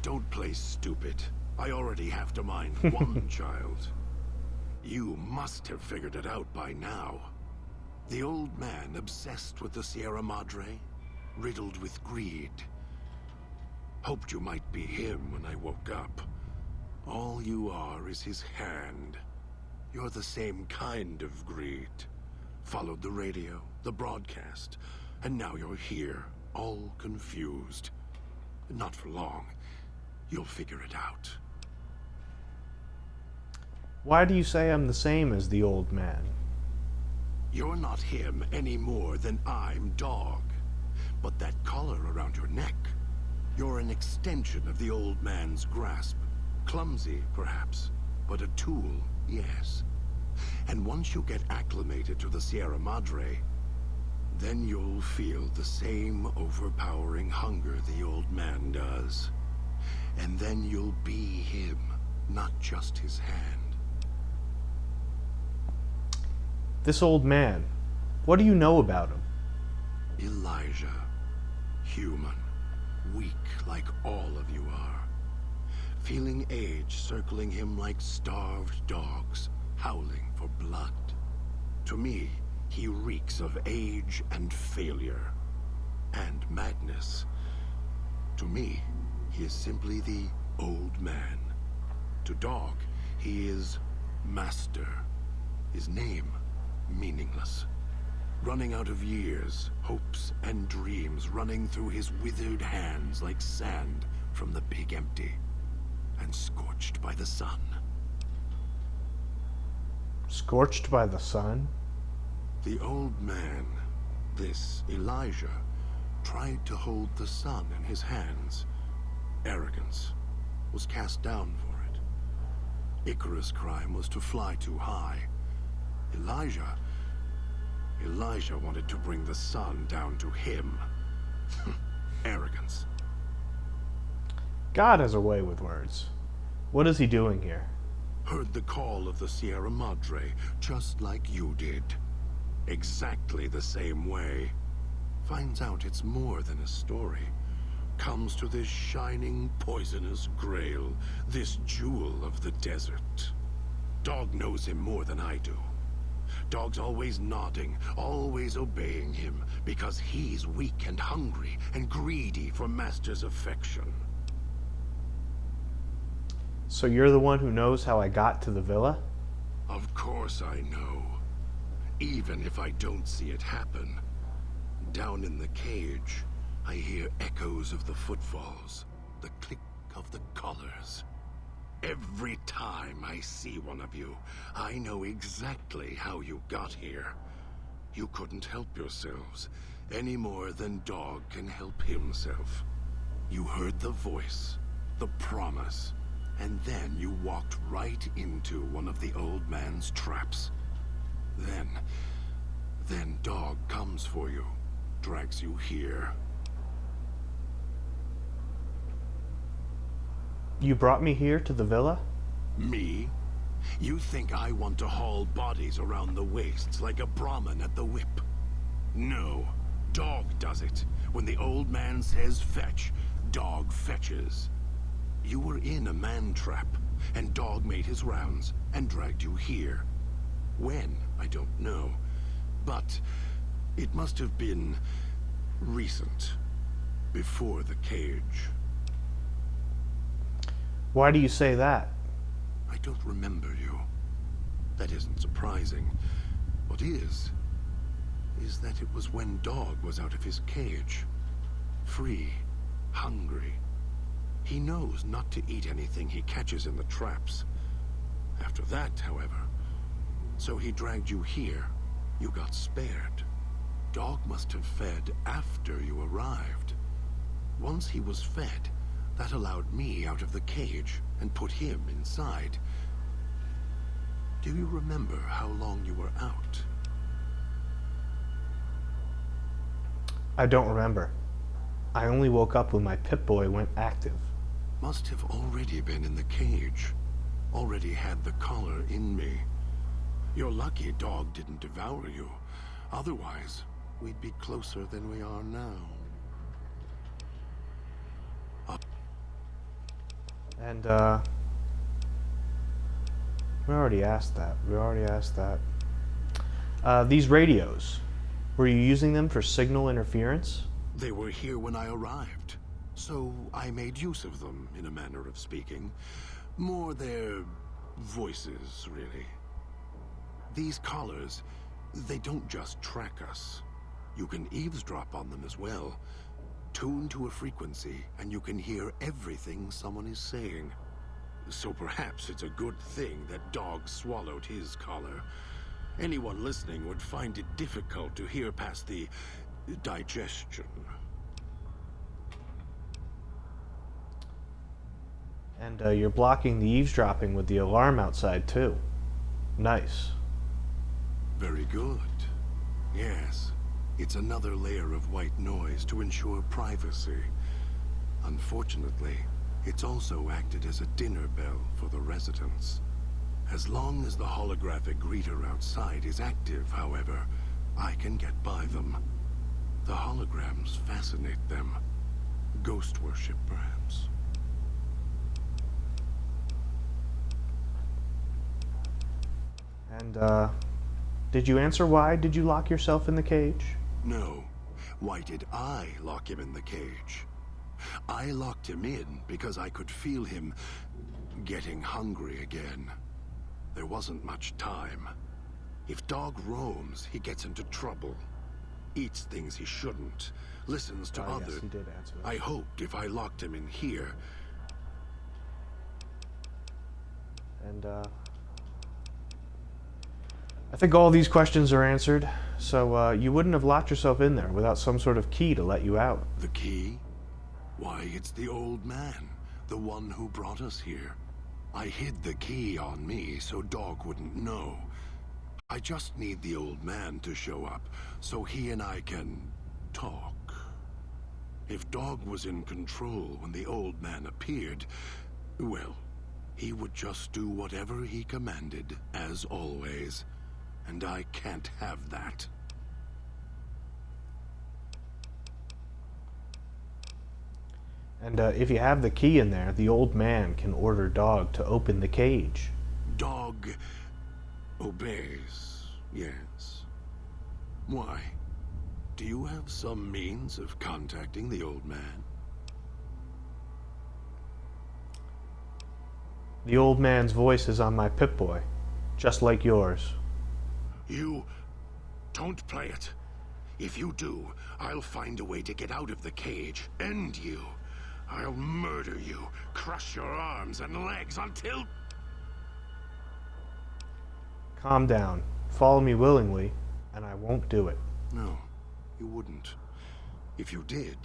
Don't play stupid. I already have to mind one child. You must have figured it out by now. The old man obsessed with the Sierra Madre, riddled with greed. Hoped you might be him when I woke up. All you are is his hand. You're the same kind of greed. Followed the radio, the broadcast, and now you're here, all confused. Not for long. You'll figure it out. Why do you say I'm the same as the old man? You're not him any more than I'm Dog. But that collar around your neck, you're an extension of the old man's grasp. Clumsy, perhaps, but a tool, yes. And once you get acclimated to the Sierra Madre, then you'll feel the same overpowering hunger the old man does. And then you'll be him, not just his hand. This old man, what do you know about him? Elijah. Human. Weak like all of you are. Feeling age circling him like starved dogs, howling for blood. To me, he reeks of age and failure. And madness. To me, he is simply the old man. To Dog, he is Master. His name, meaningless. Running out of years, hopes and dreams running through his withered hands like sand from the big empty, and scorched by the sun. Scorched by the sun? The old man, this Elijah, tried to hold the sun in his hands. Arrogance was cast down for it. Icarus' crime was to fly too high. Elijah wanted to bring the sun down to him. Arrogance. God has a way with words. What is he doing here? Heard the call of the Sierra Madre, just like you did. Exactly the same way. Finds out it's more than a story. Comes to this shining, poisonous grail, this jewel of the desert. Dog knows him more than I do. Dog's always nodding, always obeying him, because he's weak and hungry and greedy for Master's affection. So you're the one who knows how I got to the villa? Of course I know. Even if I don't see it happen. Down in the cage, I hear echoes of the footfalls, the click of the collars. Every time I see one of you, I know exactly how you got here. You couldn't help yourselves, any more than Dog can help himself. You heard the voice, the promise, and then you walked right into one of the old man's traps. Then Dog comes for you, drags you here. You brought me here to the villa? Me? You think I want to haul bodies around the wastes like a Brahmin at the whip? No. Dog does it. When the old man says fetch, Dog fetches. You were in a man trap, and Dog made his rounds and dragged you here. When, I don't know. But it must have been recent. Before the cage. Why do you say that? I don't remember you. That isn't surprising. What is that it was when Dog was out of his cage. Free, hungry. He knows not to eat anything he catches in the traps. After that, however, so he dragged you here. You got spared. Dog must have fed after you arrived. Once he was fed, that allowed me out of the cage and put him inside. Do you remember how long you were out? I don't remember. I only woke up when my Pip-Boy went active. Must have already been in the cage. Already had the collar in me. You're lucky Dog didn't devour you. Otherwise, we'd be closer than we are now. And, we already asked that. These radios, were you using them for signal interference? They were here when I arrived, so I made use of them, in a manner of speaking. More their voices, really. These collars, they don't just track us. You can eavesdrop on them as well. Tune to a frequency, and you can hear everything someone is saying. So perhaps it's a good thing that Dog swallowed his collar. Anyone listening would find it difficult to hear past the digestion. And you're blocking the eavesdropping with the alarm outside, too. Nice. Very good. Yes. It's another layer of white noise to ensure privacy. Unfortunately, it's also acted as a dinner bell for the residents. As long as the holographic greeter outside is active, however, I can get by them. The holograms fascinate them. Ghost worship, perhaps. And, did you answer why did you lock yourself in the cage? No. Why did I lock him in the cage? I locked him in because I could feel him getting hungry again. There wasn't much time. If Dog roams, he gets into trouble. Eats things he shouldn't. Listens to others. Yes, he did answer that. I hoped if I locked him in here... And, I think all these questions are answered, so you wouldn't have locked yourself in there without some sort of key to let you out. The key? Why, it's the old man, the one who brought us here. I hid the key on me so Dog wouldn't know. I just need the old man to show up so he and I can talk. If Dog was in control when the old man appeared, well, he would just do whatever he commanded, as always. And I can't have that. And if you have the key in there, the old man can order Dog to open the cage. Dog obeys, yes. Why? Do you have some means of contacting the old man? The old man's voice is on my Pip-Boy, just like yours. You don't play it. If you do, I'll find a way to get out of the cage, end you. I'll murder you, crush your arms and legs until... Calm down. Follow me willingly, and I won't do it. No, you wouldn't. If you did,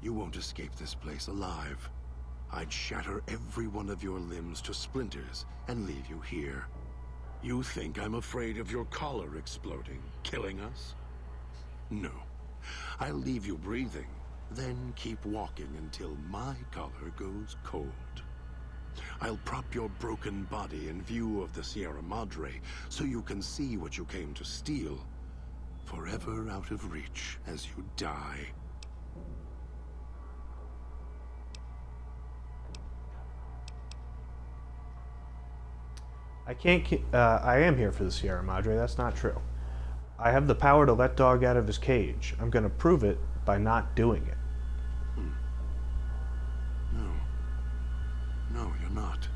you won't escape this place alive. I'd shatter every one of your limbs to splinters and leave you here. You think I'm afraid of your collar exploding, killing us? No. I'll leave you breathing, then keep walking until my collar goes cold. I'll prop your broken body in view of the Sierra Madre so you can see what you came to steal, forever out of reach as you die. I am here for the Sierra Madre, that's not true. I have the power to let Dog out of his cage. I'm gonna prove it by not doing it. No. No, you're not.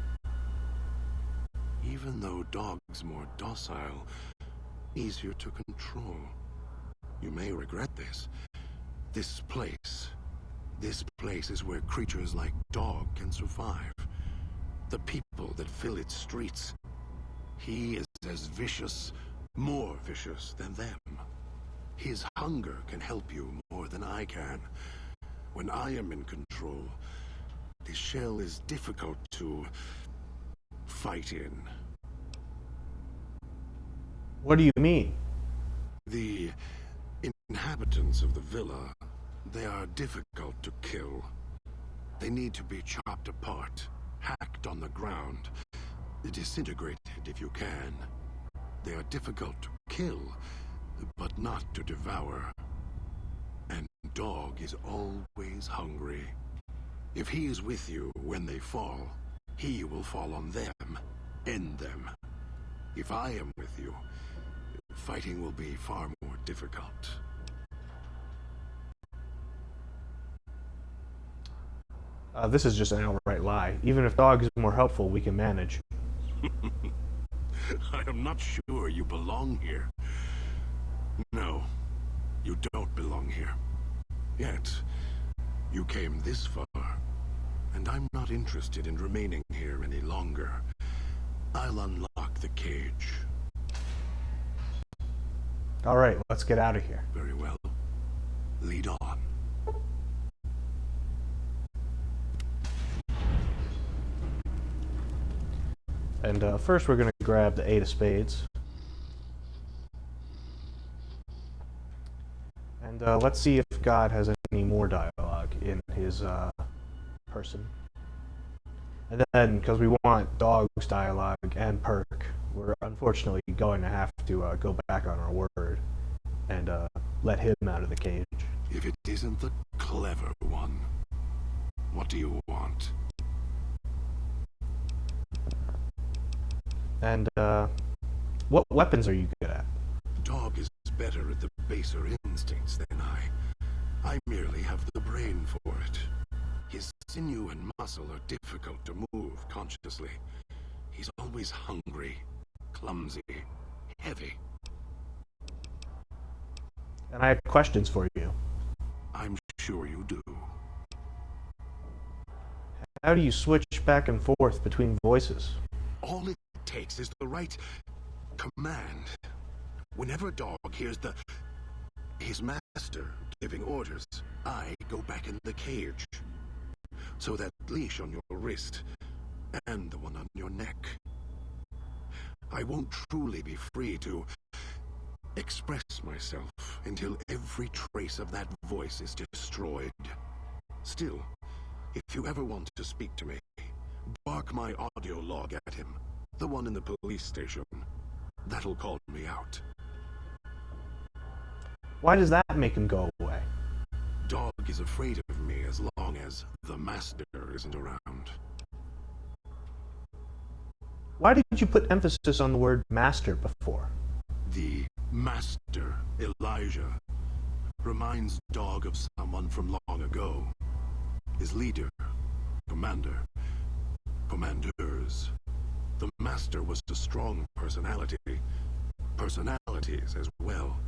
even though Dog's more docile, easier to control. You may regret this. This place is where creatures like Dog can survive. The people that fill its streets. He is as vicious, more vicious than them. His hunger can help you more than I can. When I am in control, this shell is difficult to fight in. What do you mean? The inhabitants of the villa, they are difficult to kill. They need to be chopped apart, hacked on the ground, disintegrated if you can. They are difficult to kill, but not to devour. And Dog is always hungry. If he is with you when they fall, he will fall on them, end them. If I am with you, fighting will be far more difficult. This is just an outright lie. Even if Dog is more helpful, we can manage. I am not sure you belong here. No, you don't belong here. Yet, you came this far, and I'm not interested in remaining here any longer. I'll unlock the cage. All right, let's get out of here. Very well. Lead on. And first we're going to grab the 8 of spades. And let's see if God has any more dialogue in his person. And then, because we want Dog's dialogue and perk, we're unfortunately going to have to go back on our word and let him out of the cage. If it isn't the clever one, what do you want? And what weapons are you good at? Dog is better at the baser instincts than I merely have the brain for it. His sinew and muscle are difficult to move consciously. He's always hungry, clumsy, heavy. And I have questions for you. I'm sure you do. How do you switch back and forth between voices? All it takes is the right command. Whenever Dog hears his master giving orders, I go back in the cage. So that leash on your wrist and the one on your neck. I won't truly be free to express myself until every trace of that voice is destroyed. Still, if you ever want to speak to me, bark my audio log at him, the one in the police station. That'll call me out. Why does that make him go away? Dog is afraid of me as long as the master isn't around. Why did you put emphasis on the word master before? The master, Elijah, reminds Dog of someone from long ago. His leader, commander, commanders. The master was a strong personality. Personalities as well.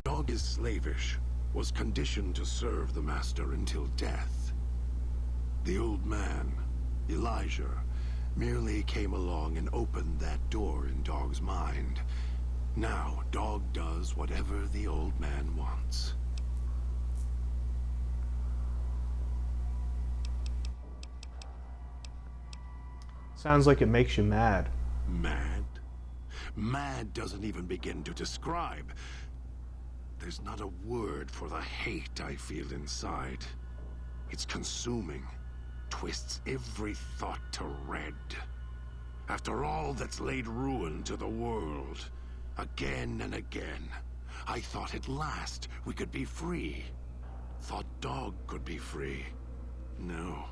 Dog is slavish, was conditioned to serve the master until death. The old man, Elijah, merely came along and opened that door in Dog's mind. Now, Dog does whatever the old man wants. Sounds like it makes you mad. Mad? Mad doesn't even begin to describe. There's not a word for the hate I feel inside. It's consuming, twists every thought to red. After all that's laid ruin to the world, again and again, I thought at last we could be free. Thought Dog could be free. No,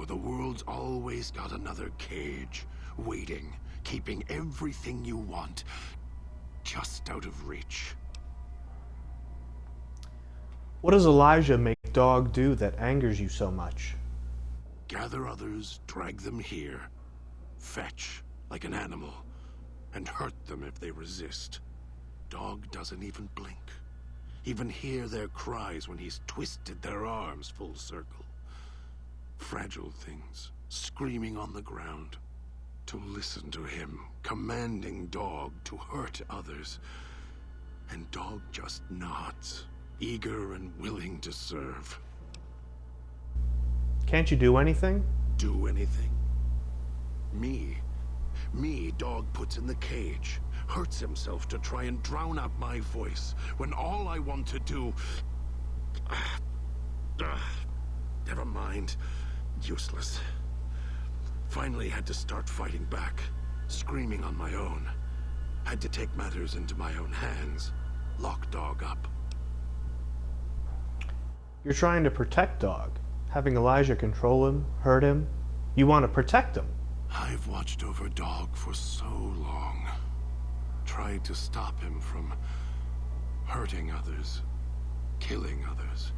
the world's always got another cage, waiting, keeping everything you want just out of reach. What does Elijah make Dog do that angers you so much? Gather others, drag them here. Fetch, like an animal, and hurt them if they resist. Dog doesn't even blink. Even hear their cries when he's twisted their arms full circle. Fragile things, screaming on the ground. To listen to him, commanding Dog to hurt others. And Dog just nods, eager and willing to serve. Can't you do anything? Do anything? Me, Dog puts in the cage, hurts himself to try and drown out my voice, when all I want to do... Never mind. Useless. Finally had to start fighting back, screaming on my own. Had to take matters into my own hands, lock Dog up. You're trying to protect Dog. Having Elijah control him, hurt him. You want to protect him. I've watched over Dog for so long. Tried to stop him from hurting others, killing others.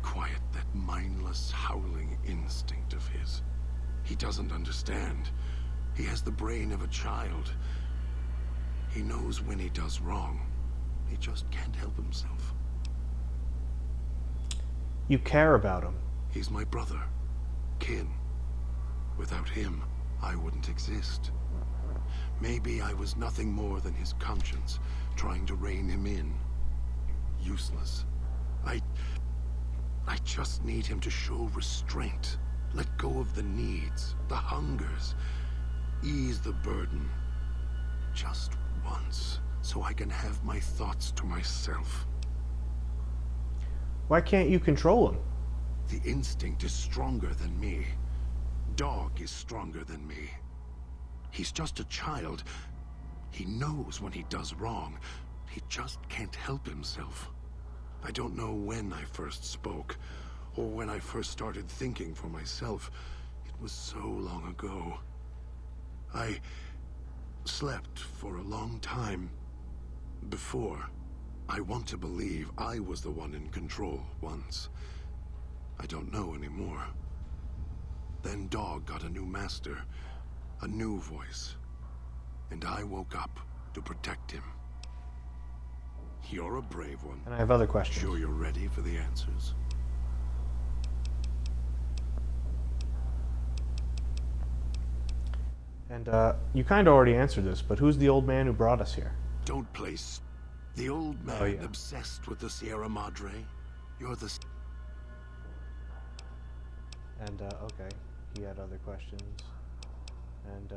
Quiet that mindless, howling instinct of his. He doesn't understand. He has the brain of a child. He knows when he does wrong. He just can't help himself. You care about him. He's my brother, kin. Without him, I wouldn't exist. Maybe I was nothing more than his conscience, trying to rein him in. Useless. I just need him to show restraint. Let go of the needs, the hungers. Ease the burden. Just once, so I can have my thoughts to myself. Why can't you control him? The instinct is stronger than me. Dog is stronger than me. He's just a child. He knows when he does wrong. He just can't help himself. I don't know when I first spoke, or when I first started thinking for myself. It was so long ago. I slept for a long time before. I want to believe I was the one in control once. I don't know anymore. Then Dog got a new master, a new voice, and I woke up to protect him. You're a brave one. And I have other questions. Sure you're ready for the answers? And you kind of already answered this, but who's the old man who brought us here? Don't place the old man Oh, yeah. obsessed with the Sierra Madre. You're the... And, okay, he had other questions. And,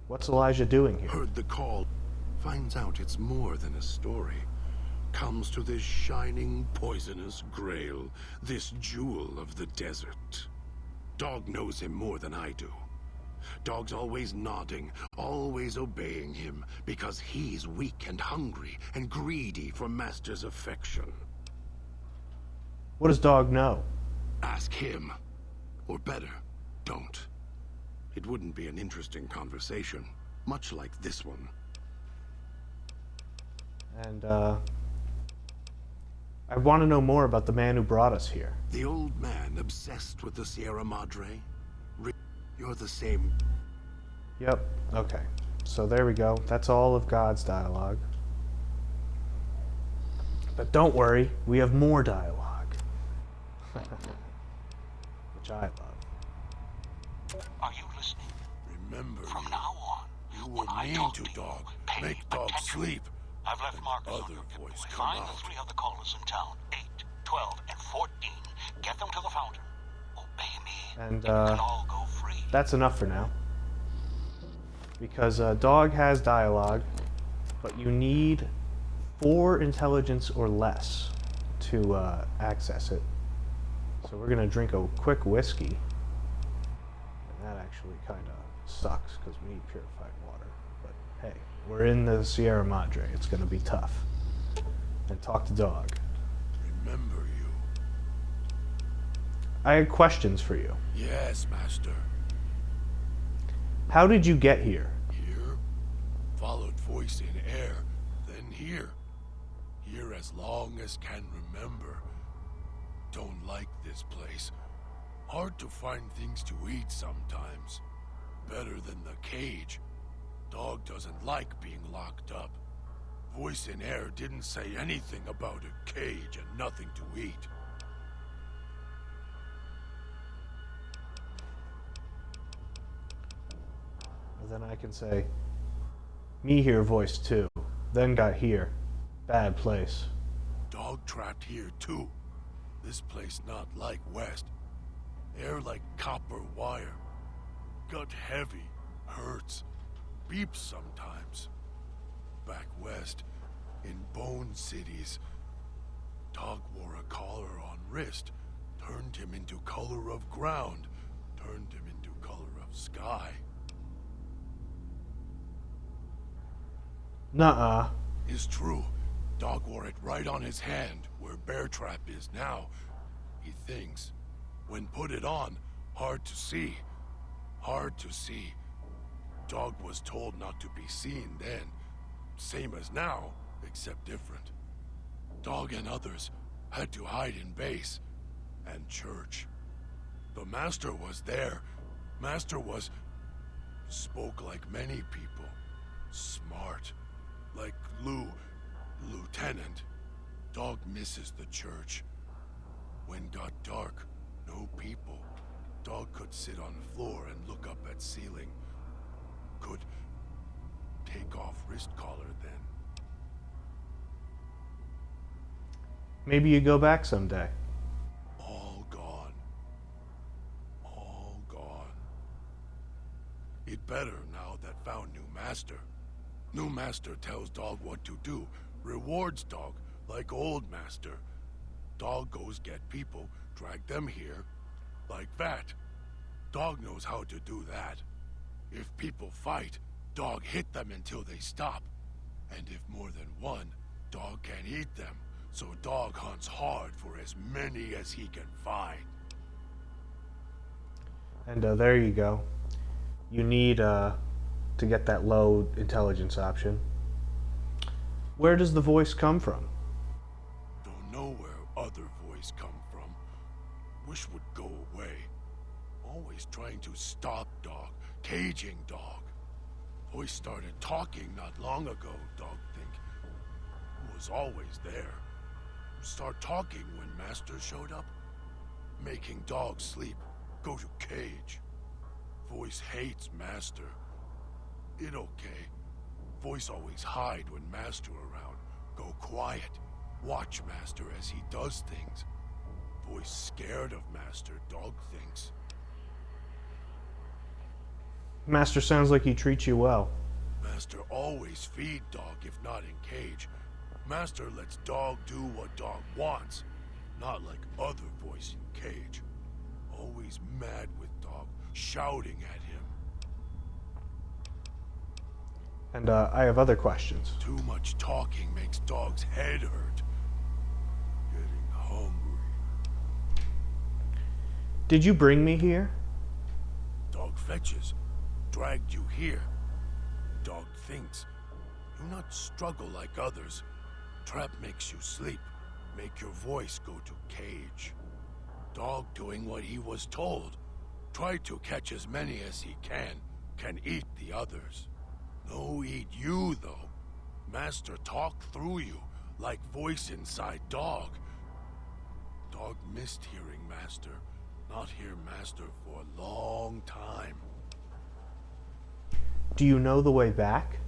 what's Elijah doing here? Heard the call. Finds out it's more than a story. Comes to this shining, poisonous grail. This jewel of the desert. Dog knows him more than I do. Dog's always nodding, always obeying him, because he's weak and hungry and greedy for Master's affection. What does Dog know? Ask him. Or better, don't. It wouldn't be an interesting conversation, much like this one. And, I want to know more about the man who brought us here. The old man obsessed with the Sierra Madre? You're the same... Yep, okay. So there we go. That's all of God's dialogue. But don't worry, we have more dialogue. Which I love. Are you listening? Remember, From now on, you when were I mean talk to to you, Dog. pay Make Dog attention. sleep. I've left markers on Other your voice boy. come Find out. the 3 other callers in town, 8, 12, and 14. Get them to the fountain. Obey me, And, you can all go free. That's enough for now. Because Dog has dialogue, but you need 4 intelligence or less to access it. So we're gonna drink a quick whiskey. And that actually kind of sucks because we need purified water. But hey, we're in the Sierra Madre. It's gonna be tough. And talk to Dog. Remember you. I had questions for you. Yes, Master. How did you get here? Here, followed voice in air, then here. Here as long as can remember. Don't like this place. Hard to find things to eat sometimes. better than the cage. Dog doesn't like being locked up. Voice in Air didn't say anything about a cage and nothing to eat. Then I can say, me here voice too. Then got here. Bad place. Dog trapped here too. This place not like West. Air like copper wire. Gut heavy. Hurts. Beeps sometimes. Back west, in bone cities, Dog wore a collar on wrist. Turned him into color of ground. Turned him into color of sky. Nuh-uh. Is true. Dog wore it right on his hand, where Bear Trap is now. He thinks. When put it on, hard to see. Hard to see. Dog was told not to be seen then. Same as now, except different. Dog and others had to hide in base. And church. The Master was there. Master was... spoke like many people. Smart. Like Lieutenant. Dog misses the church. When got dark, no people. Dog could sit on floor and look up at ceiling. Could take off wrist collar then. Maybe you go back someday. All gone. All gone. It better now that found new master. New master tells Dog what to do, rewards Dog, like old master. Dog goes get people, drag them here, like that. Dog knows how to do that. If people fight, Dog hit them until they stop. And if more than one, Dog can eat them, so Dog hunts hard for as many as he can find. And there you go. You need to get that low intelligence option. Where does the voice come from? Don't know where other voice come from. Wish would go away. Always trying to stop Dog, caging Dog. Voice started talking not long ago, Dog think. Was always there. Start talking when Master showed up. Making Dog sleep, go to cage. Voice hates Master. It okay. Voice always hide when Master around. Go quiet. Watch Master as he does things. Voice scared of Master, Dog thinks. Master sounds like he treats you well. Master always feed Dog if not in cage. Master lets Dog do what Dog wants. Not like other voice in cage. Always mad with Dog, shouting at him. And I have other questions. Too much talking makes Dog's head hurt. Getting hungry. Did you bring me here? Dog fetches. Dragged you here. Dog thinks. You not struggle like others. Trap makes you sleep. Make your voice go to cage. Dog doing what he was told. Try to catch as many as he can eat the others. No eat you, though. Master talk through you, like voice inside Dog. Dog missed hearing Master. Not hear Master for a long time. Do you know the way back?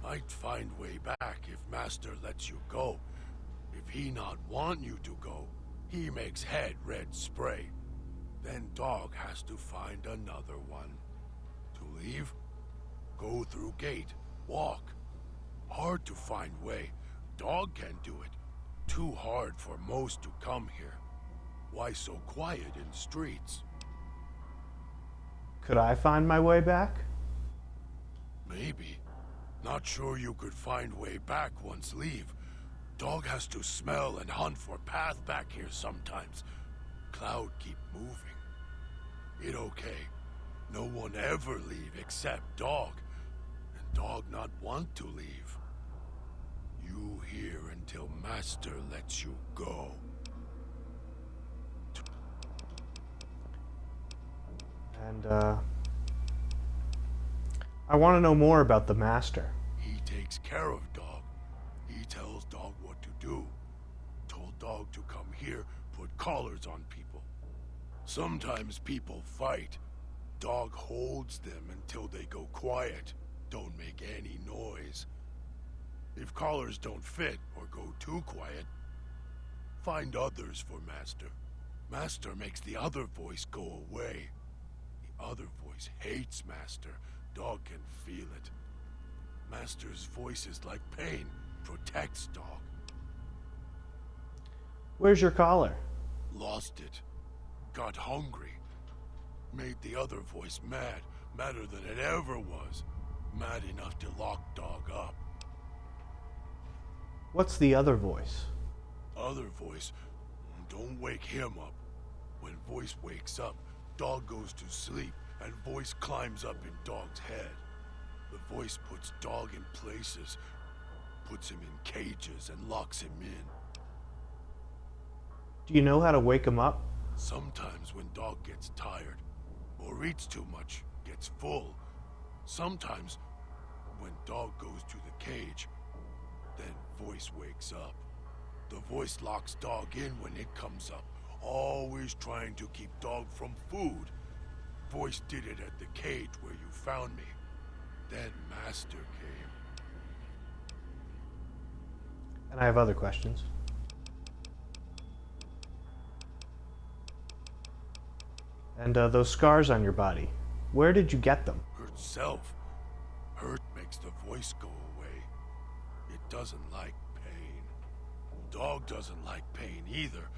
I'd find way back if Master lets you go. If he not want you to go, he makes head red spray. Then Dog has to find another one. To leave? Go through gate. Walk. Hard to find way. Dog can do it. Too hard for most to come here. Why so quiet in streets? Could I find my way back? Maybe. Not sure you could find way back once leave. Dog has to smell and hunt for path back here sometimes. Cloud keep moving. It okay. No one ever leave except Dog. And Dog not want to leave. You here until Master lets you go. And I want to know more about the master. He takes care of dog. He tells dog what to do. Told dog to come here, put collars on people. Sometimes people fight. Dog holds them until they go quiet. Don't make any noise. If collars don't fit or go too quiet, find others for Master. Master makes the other voice go away. The other voice hates Master. Dog can feel it. Master's voice is like pain, protects dog. Where's your collar? Lost it. Got hungry. Made the other voice mad. Madder than it ever was. Mad enough to lock dog up. What's the other voice? Other voice, don't wake him up. When voice wakes up, dog goes to sleep and voice climbs up in dog's head. The voice puts dog in places, puts him in cages and locks him in. Do you know how to wake him up? Sometimes when dog gets tired or eats too much, gets full. Sometimes when dog goes to the cage, then voice wakes up. The voice locks dog in when it comes up, always trying to keep dog from food. Voice did it at the cage where you found me. Then Master came. And I have other questions. And those scars on your body, where did you get them? Hurt self. Hurt makes the voice go away. It doesn't like pain. Dog doesn't like pain either,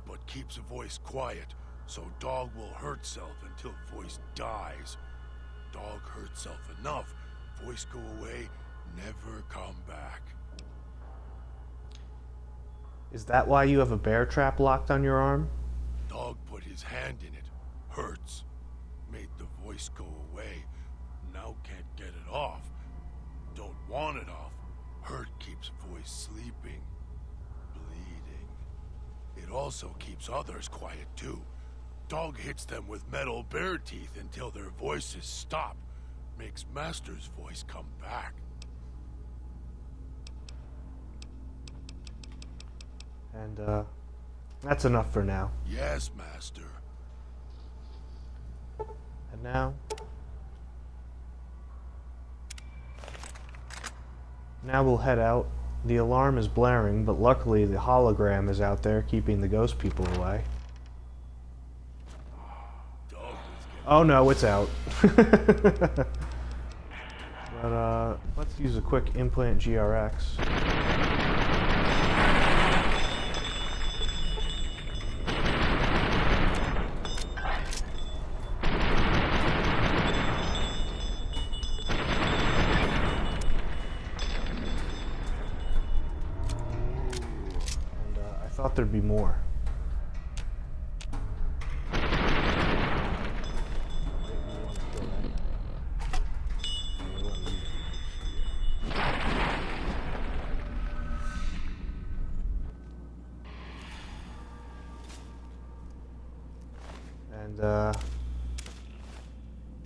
but keeps a voice quiet, so dog will hurt self until voice dies. Dog hurt self enough, voice go away, never come back. Is that why you have a bear trap locked on your arm? Dog put his hand in it. Hurts. Made the voice go away. Now can't get it off. Don't want it off. Hurt keeps voice sleeping. Bleeding. It also keeps others quiet too. Dog hits them with metal bear teeth until their voices stop. Makes Master's voice come back. And that's enough for now. Yes, Master. And now we'll head out. The alarm is blaring, but luckily the hologram is out there keeping the ghost people away. Oh no, it's out. But let's use a quick implant GRX. I thought there'd be more. And yeah,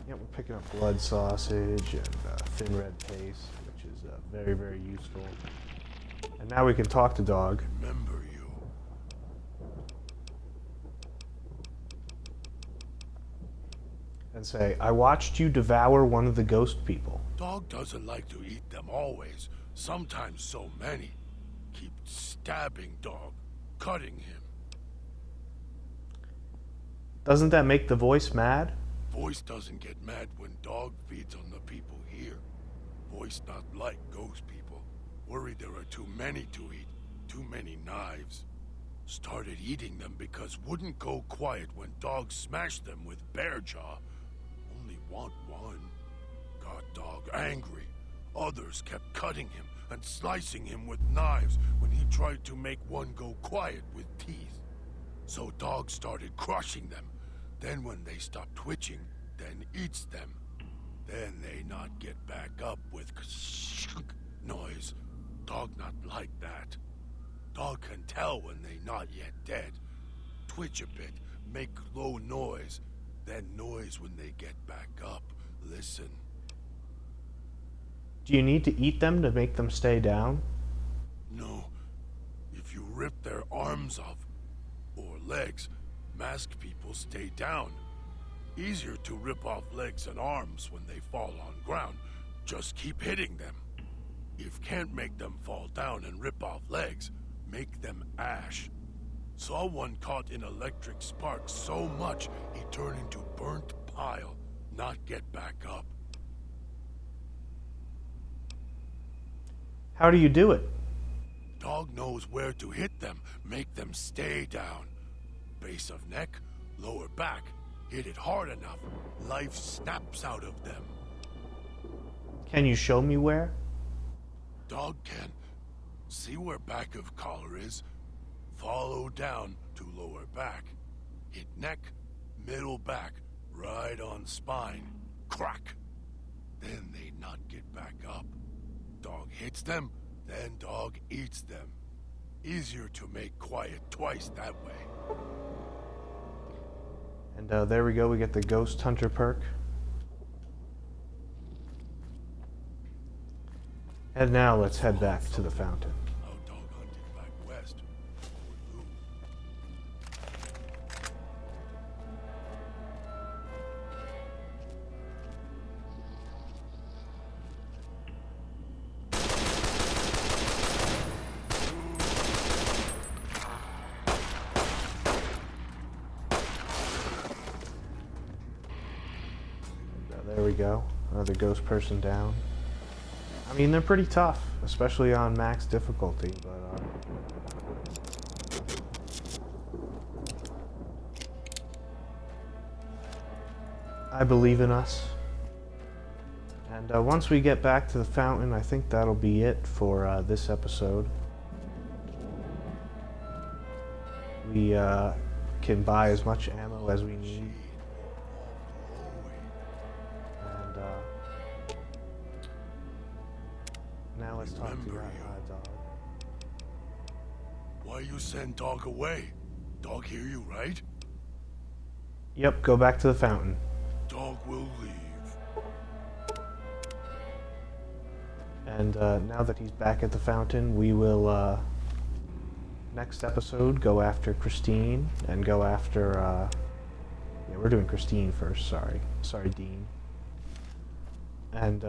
we're picking up blood sausage and thin red paste, which is very, very useful. And now we can talk to dog. Remember you. And say, I watched you devour one of the ghost people. Dog doesn't like to eat them always. Sometimes so many. Keep stabbing dog, cutting him. Doesn't that make the voice mad? Voice doesn't get mad when dog feeds on the people here. Voice not like ghost people. Worried there are too many to eat. Too many knives. Started eating them because wouldn't go quiet when dog smashed them with bear jaw. Only want one. Got dog angry. Others kept cutting him and slicing him with knives when he tried to make one go quiet with teeth. So dog started crushing them. Then when they stop twitching, then eats them. Then they not get back up with noise. Dog not like that. Dog can tell when they not yet dead. Twitch a bit, make low noise, then noise when they get back up. Listen. Do you need to eat them to make them stay down? No. If you rip their arms off, or legs, masked people stay down. Easier to rip off legs and arms when they fall on ground. Just keep hitting them. If can't make them fall down and rip off legs, make them ash. Saw one caught in electric sparks so much he turned into burnt pile, not get back up. How do you do it? Dog knows where to hit them, make them stay down. Base of neck, lower back. Hit it hard enough, life snaps out of them. Can you show me where? Dog can. See where back of collar is? Follow down to lower back. Hit neck, middle back, right on spine. Crack. Then they not get back up. Dog hits them, then dog eats them. Easier to make quiet twice that way. And there we go, we get the Ghost Hunter perk. And now let's head back to the fountain. How dog hunted back west. Or Lou. There we go, another ghost person down. I mean, they're pretty tough, especially on max difficulty, but I believe in us. And once we get back to the fountain, I think that'll be it for this episode. We can buy as much ammo as we need. Now let's talk to that dog. Why you send dog away? Dog hear you, right? Yep, go back to the fountain. Dog will leave. And now that he's back at the fountain, we will, next episode, go after Christine and go after, yeah, we're doing Christine first, sorry. Sorry, Dean. And,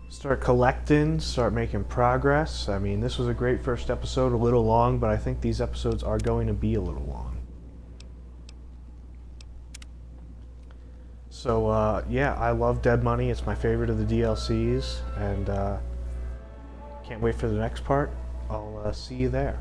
start collecting, start making progress. I mean, this was a great first episode, a little long, but I think these episodes are going to be a little long. So, yeah, I love Dead Money. It's my favorite of the DLCs, and can't wait for the next part. I'll see you there.